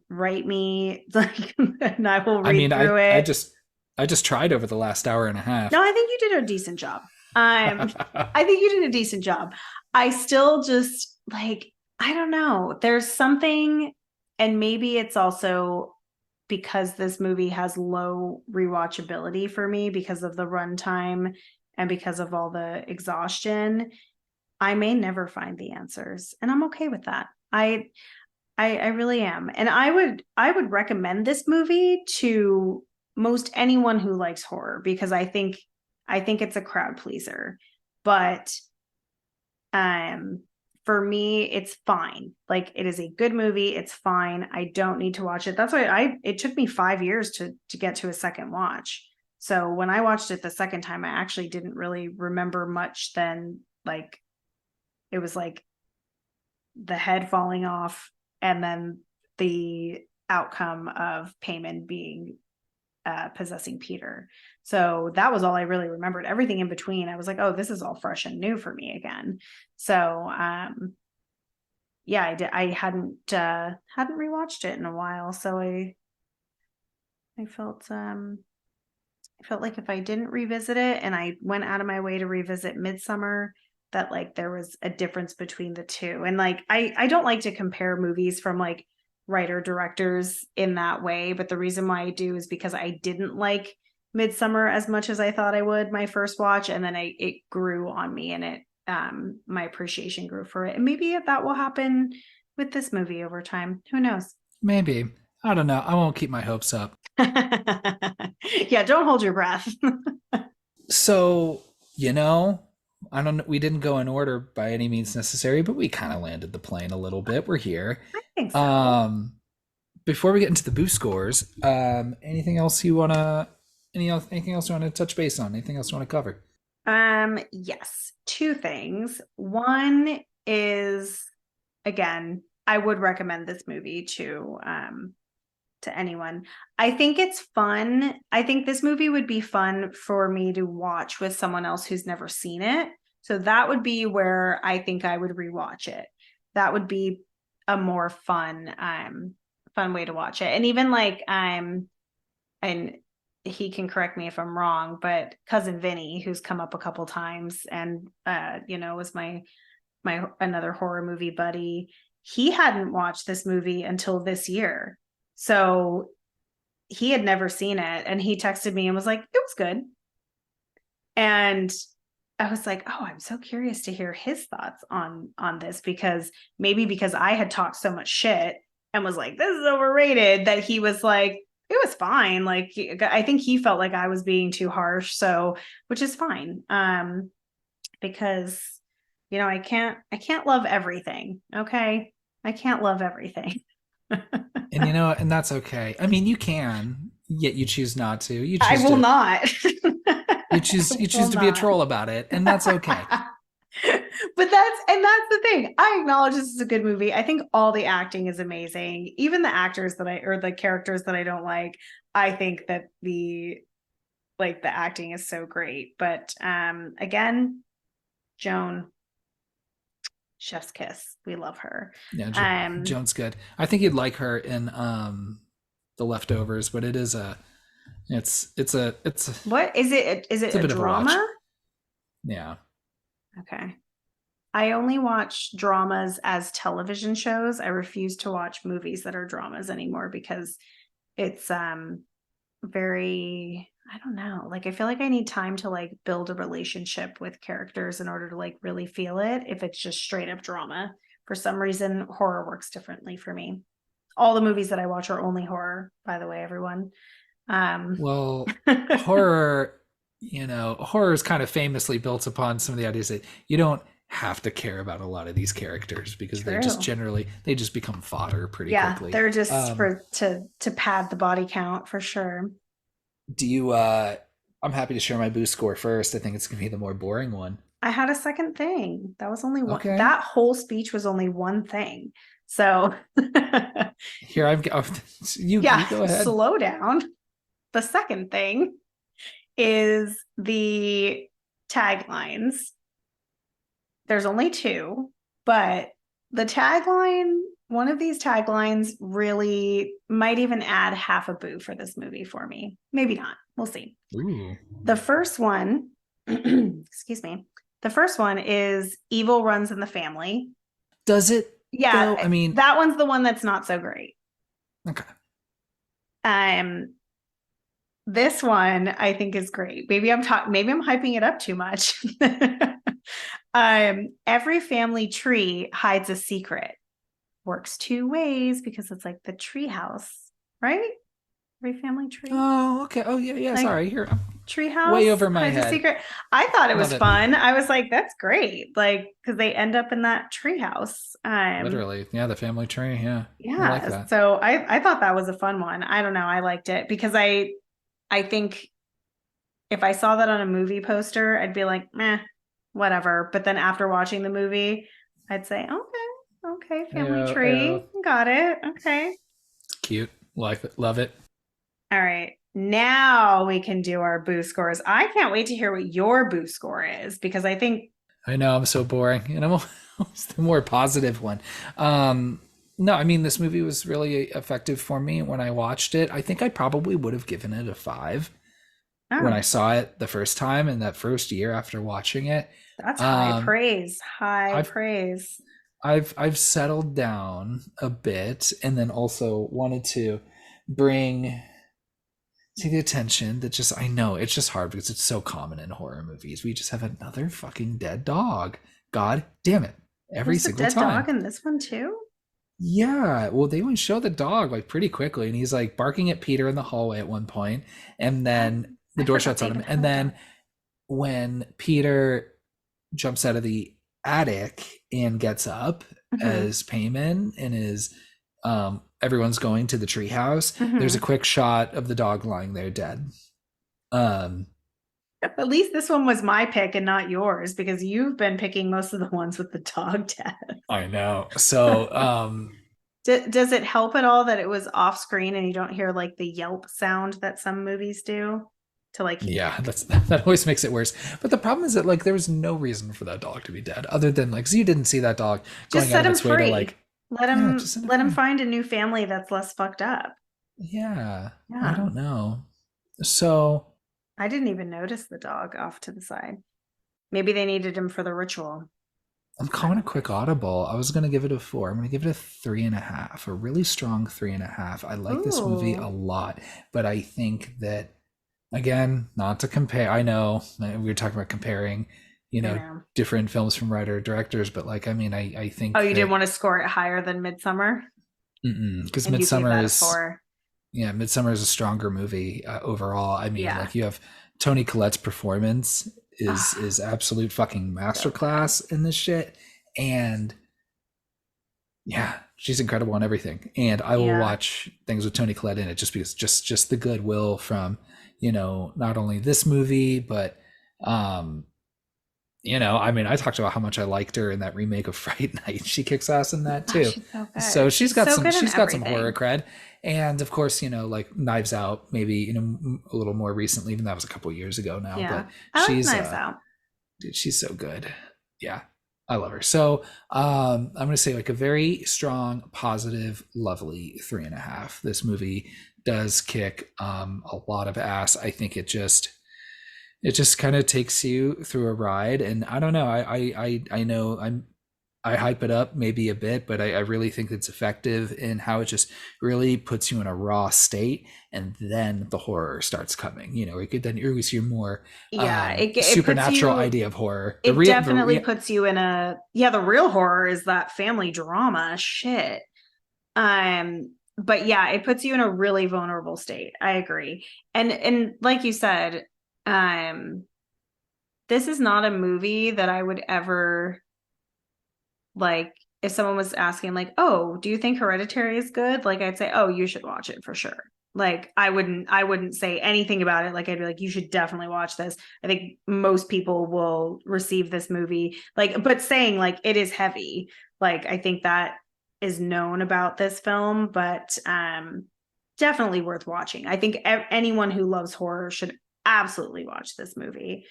write me like and I will I read mean, through I it. just I just tried over the last hour and a No, half. I think you did a decent job. I think you did a decent job. I still just like I don't know. There's something, and maybe it's also because this movie has low rewatchability for me because of the runtime and because of all the exhaustion. I may never find the answers, and I'm okay with that. I really am. And I would recommend this movie to most anyone who likes horror because I think it's a crowd pleaser. But um for me it's fine. Like it is a good movie, it's fine. I don't need to watch it. That's why I it took me 5 years to get to a second watch. So when I watched it the second time I actually didn't really remember much then, like it was like the head falling off and then the outcome of Payman being possessing Peter. So that was all I really remembered. Everything in between, I was like, oh, this is all fresh and new for me again. So yeah, I hadn't rewatched it in a while, so I felt like if I didn't revisit it and I went out of my way to revisit Midsummer, that like there was a difference between the two. And like I don't like to compare movies from like writer directors in that way, but the reason why I do is because I didn't like Midsummer as much as I thought I would my first watch, and then it grew on me, and it my appreciation grew for it. And maybe that will happen with this movie over time. Who knows? Maybe. I don't know. I won't keep my hopes up. Yeah, don't hold your breath. So, you know, I don't know. We didn't go in order by any means necessary, but we kind of landed the plane a little bit. We're here. I think so. Um, Before we get into the boost scores, anything else you wanna, anything else you want to touch base on? Anything else you want to cover? Yes, two things. One is, again, I would recommend this movie to anyone. I think it's fun. I think this movie would be fun for me to watch with someone else who's never seen it. So that would be where I think I would rewatch it. That would be a more fun way to watch it. And even like and he can correct me if I'm wrong, but cousin Vinny, who's come up a couple times and was my another horror movie buddy, he hadn't watched this movie until this year. So he had never seen it, and he texted me and was like, it was good. And I was like, oh, I'm so curious to hear his thoughts on this, because maybe because I had talked so much shit and was like, this is overrated, that he was like, it was fine. Like I think he felt like I was being too harsh. So, which is fine. Because I can't love everything. Okay. I can't love everything. And and that's okay. I mean, you can, yet you choose not to. You I choose will to not. you I choose you will choose to be a not. troll about it, and that's okay. But that's the thing. I acknowledge this is a good movie. I think all the acting is amazing. Even the actors or the characters that I don't like, I think that the acting is so great. But again, Joan, Chef's kiss. We love her. Yeah, Um, Joan's good. I think you'd like her in The Leftovers, but it is a what is it? Is it it's a a bit of a watch. drama? Yeah. Okay. I only watch dramas as television shows. I refuse to watch movies that are dramas anymore because it's very, I don't know, like I feel like I need time to like build a relationship with characters in order to like really feel it. If it's just straight up drama, for some reason horror works differently for me. All the movies that I watch are only horror, by the way, everyone. Well, horror, horror is kind of famously built upon some of the ideas that you don't have to care about a lot of these characters because True. they just become fodder pretty Yeah, quickly. they're just for to pad the body count for sure. Do you I'm happy to share my boost score first. I think it's gonna be the more boring one. I had a second thing. That was only one. Okay. That whole speech was only one thing. So Here I've oh, you yeah, go ahead. slow down. The second thing is the taglines. There's only two, but the tagline, one of these taglines really might even add half a boo for this movie for me. Maybe not. We'll see. Ooh. The first one, excuse me. The first one is evil runs in the family. Does it? Yeah, though? I mean, that one's the one that's not so great. okay. This one I think is great. Maybe I'm hyping it up too much. Every family tree hides a secret. Works two ways because it's like the tree house, right? Every family tree. Oh, okay. Oh, yeah. Like, sorry. Here, treehouse way over my hides head. a secret. I thought it was Love it. fun. I was like, that's great. Like, because they end up in that treehouse. Literally, yeah, the family tree. Yeah, Yeah. I like that. So I thought that was a fun one. I don't know. I liked it because I think if I saw that on a movie poster, I'd be like, meh, whatever. But then after watching the movie, I'd say, okay, family tree, got it. Okay, cute, like it, love it. all right. Now we can do our boo scores. I can't wait to hear what your boo score is because I think I know I'm so boring, and I'm always the more positive one. No, I mean this movie was really effective for me when I watched it. I think I probably would have given it a 5 when I saw it the first time in that first year after watching it. That's high praise. High praise. I've settled down a bit, and then also wanted to bring to the attention that just I know it's just hard because it's so common in horror movies. We just have another fucking dead dog. God damn it! Every There's single a dead time. dog in this one too. Yeah, well, they only show the dog like pretty quickly, and he's like barking at Peter in the hallway at one point, and then the door shuts on him, and then when Peter jumps out of the attic and gets up as payment and is everyone's going to the treehouse, there's a quick shot of the dog lying there dead. At least this one was my pick and not yours because you've been picking most of the ones with the dog death. I know. So does it help at all that it was off screen and you don't hear like the yelp sound that some movies do? To like that always makes it worse. But the problem is that like there was no reason for that dog to be dead other than like, so you didn't see that dog going out of its way to like let him find a new family that's less fucked up. Yeah. I don't know. So I didn't even notice the dog off to the side. Maybe they needed him for the ritual. I'm calling a quick audible. I was going to give it a 4. I'm going to give it a 3.5, a really strong 3.5. I like this movie a lot, but I think that, again, not to compare. I know we were talking about comparing, different films from writer directors, but like, I mean, I think. Oh, you didn't want to score it higher than Midsummer? Because Midsummer is. Yeah, Midsummer is a stronger movie overall. I mean, like you have Toni Collette's performance is absolute fucking masterclass in this shit, and yeah, she's incredible on everything. And I will watch things with Toni Collette in it just because just the goodwill from not only this movie but I mean, I talked about how much I liked her in that remake of Fright Night. She kicks ass in that too. So she's got some horror cred. And of course, like Knives Out, maybe a little more recently, even that was a couple years ago now. Yeah. But she's Knives Out. Dude, she's so good. Yeah. I love her. So I'm going to say like a very strong, positive, lovely 3.5. This movie does kick a lot of ass. I think it just kind of takes you through a ride, and I don't know. I know I hype it up maybe a bit, but I really think it's effective in how it just really puts you in a raw state, and then the horror starts coming. It could then release your more Yeah, it puts supernatural you, idea of horror. it definitely puts you in a, yeah, the real horror is that family drama shit. But yeah, it puts you in a really vulnerable state. I agree. And like you said, um, this is not a movie that I would ever like if someone was asking like, "Oh, do you think Hereditary is good?" Like I'd say, "Oh, you should watch it for sure." Like I wouldn't say anything about it. Like I'd be like, "You should definitely watch this." I think most people will receive this movie like, but saying like it is heavy. Like I think that is known about this film, but definitely worth watching. I think anyone who loves horror should absolutely watch this movie.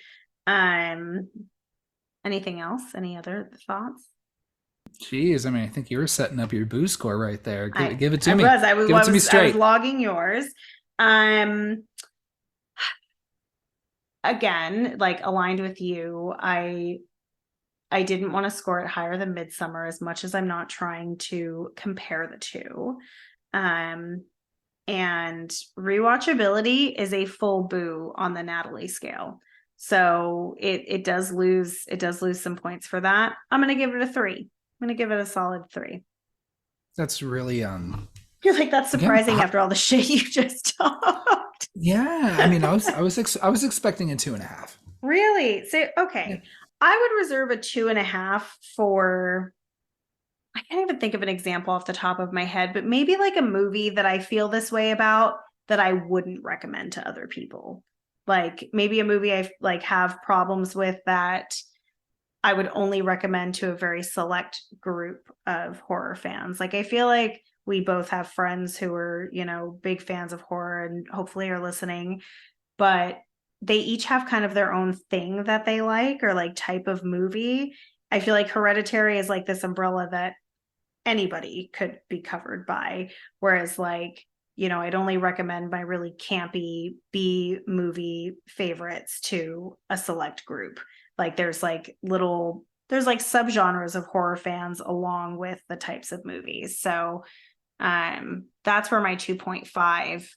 Um anything else? Any other thoughts? Jeez, I mean, I think you were setting up your boo score right there. I Give it I to me. was I was Give it to me I was straight. logging yours. Um Again, like aligned with you, I didn't want to score it higher than Midsummer as much as I'm not trying to compare the two. Um and rewatchability is a full boo on the Natalie scale. So it does lose some points for that. I'm gonna give it a 3. I'm gonna give it a solid 3. That's really You're like, that's again. surprising after all the shit you just talked. Yeah, I mean, I was expecting a 2.5. Really? So, Yeah. okay. I would reserve a 2.5 for, I can't even think of an example off the top of my head, but maybe like a movie that I feel this way about that I wouldn't recommend to other people. Like maybe a movie I like have problems with that I would only recommend to a very select group of horror fans. Like I feel like we both have friends who are, big fans of horror and hopefully are listening, but they each have kind of their own thing that they like or like type of movie. I feel like Hereditary is like this umbrella that anybody could be covered by. Whereas, like, I'd only recommend my really campy B movie favorites to a select group. Like, there's like subgenres of horror fans along with the types of movies. So, that's where my 2.5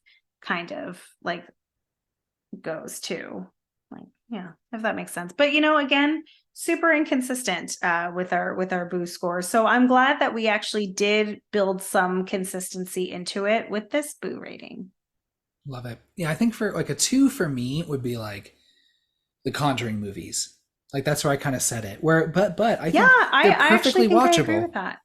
kind of like goes to, like, yeah, if that makes sense. But again, super inconsistent with our boo score, so I'm glad that we actually did build some consistency into it with this boo rating. Love it. Yeah, I think for like a 2 for me would be like the Conjuring movies. Like that's where I kind of set it. But I Yeah, think they're I actually perfectly think I agree watchable. with that.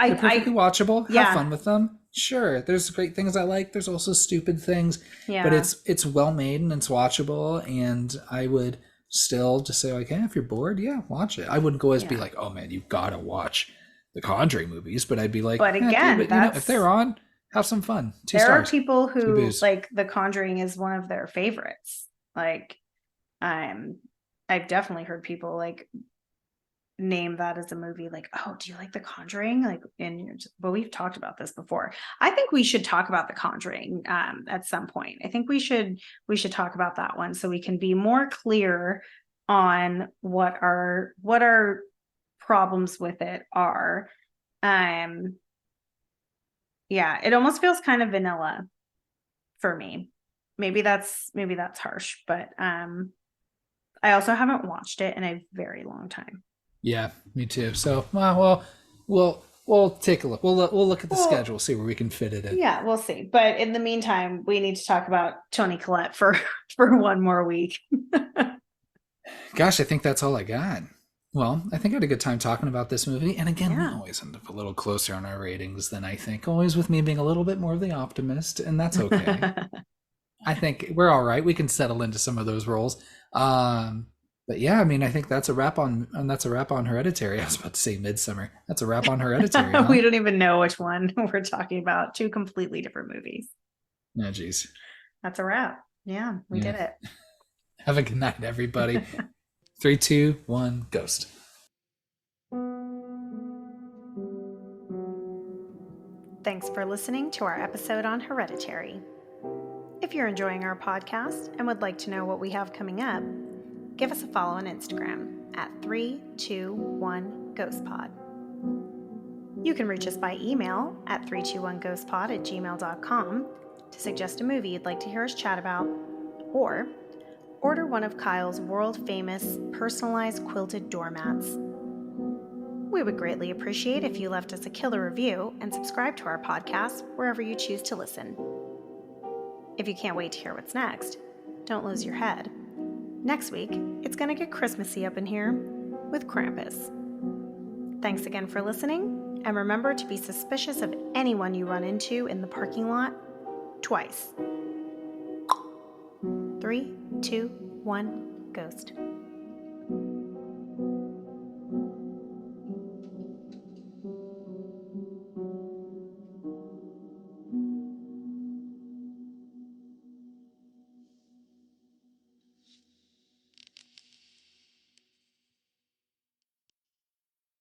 They're perfectly I watchable. Have Yeah, fun with them. Sure, there's great things I like. There's also stupid things, but yeah, it's well made and it's watchable. And I would still just say like, hey, if you're bored, yeah, watch it. I wouldn't go as be yeah. like, oh man, you gotta watch the Conjuring movies. But I'd be like, But yeah, dude, again, but if they're on, have some fun. Two there are stars, people two who boos. like The Conjuring is one of their favorites. Like, um, I've definitely heard people like name that as a movie, like, oh, do you like The Conjuring? Like, and but we've talked about this before. I think we should talk about The Conjuring at some point. I think we should talk about that one so we can be more clear on what our problems with it are. um yeah, it almost feels kind of vanilla for me. Maybe that's harsh, but I also haven't watched it in a very long time. Yeah, me too. So, well, we'll take a look. We'll look at the Well, schedule, see where we can fit it in. yeah, we'll see. But in the meantime, we need to talk about Tony Collette for for one more week. Gosh, I think that's all I got. Well, I think I had a good time talking about this movie. And again, we Yeah. always end up a little closer on our ratings than I think. Always with me being a little bit more of the optimist, and that's okay. I think we're all right. We can settle into some of those roles. But yeah, I mean, I think that's a wrap on, and that's a wrap on Hereditary. I was about to say Midsummer. That's a wrap on Hereditary, huh? We don't even know which one we're talking about. Two completely different movies. Oh, geez. That's a wrap. Yeah, we Yeah. did it. Have a good night, everybody. 3, 2, 1, ghost. Thanks for listening to our episode on Hereditary. If you're enjoying our podcast and would like to know what we have coming up, give us a follow on Instagram at 321ghostpod. You can reach us by email at 321ghostpod@gmail.com to suggest a movie you'd like to hear us chat about, or order one of Kyle's world-famous personalized quilted doormats. We would greatly appreciate if you left us a killer review and subscribe to our podcast wherever you choose to listen. If you can't wait to hear what's next, don't lose your head. Next week, it's going to get Christmassy up in here with Krampus. Thanks again for listening, and remember to be suspicious of anyone you run into in the parking lot twice. 3, 2, 1, ghost.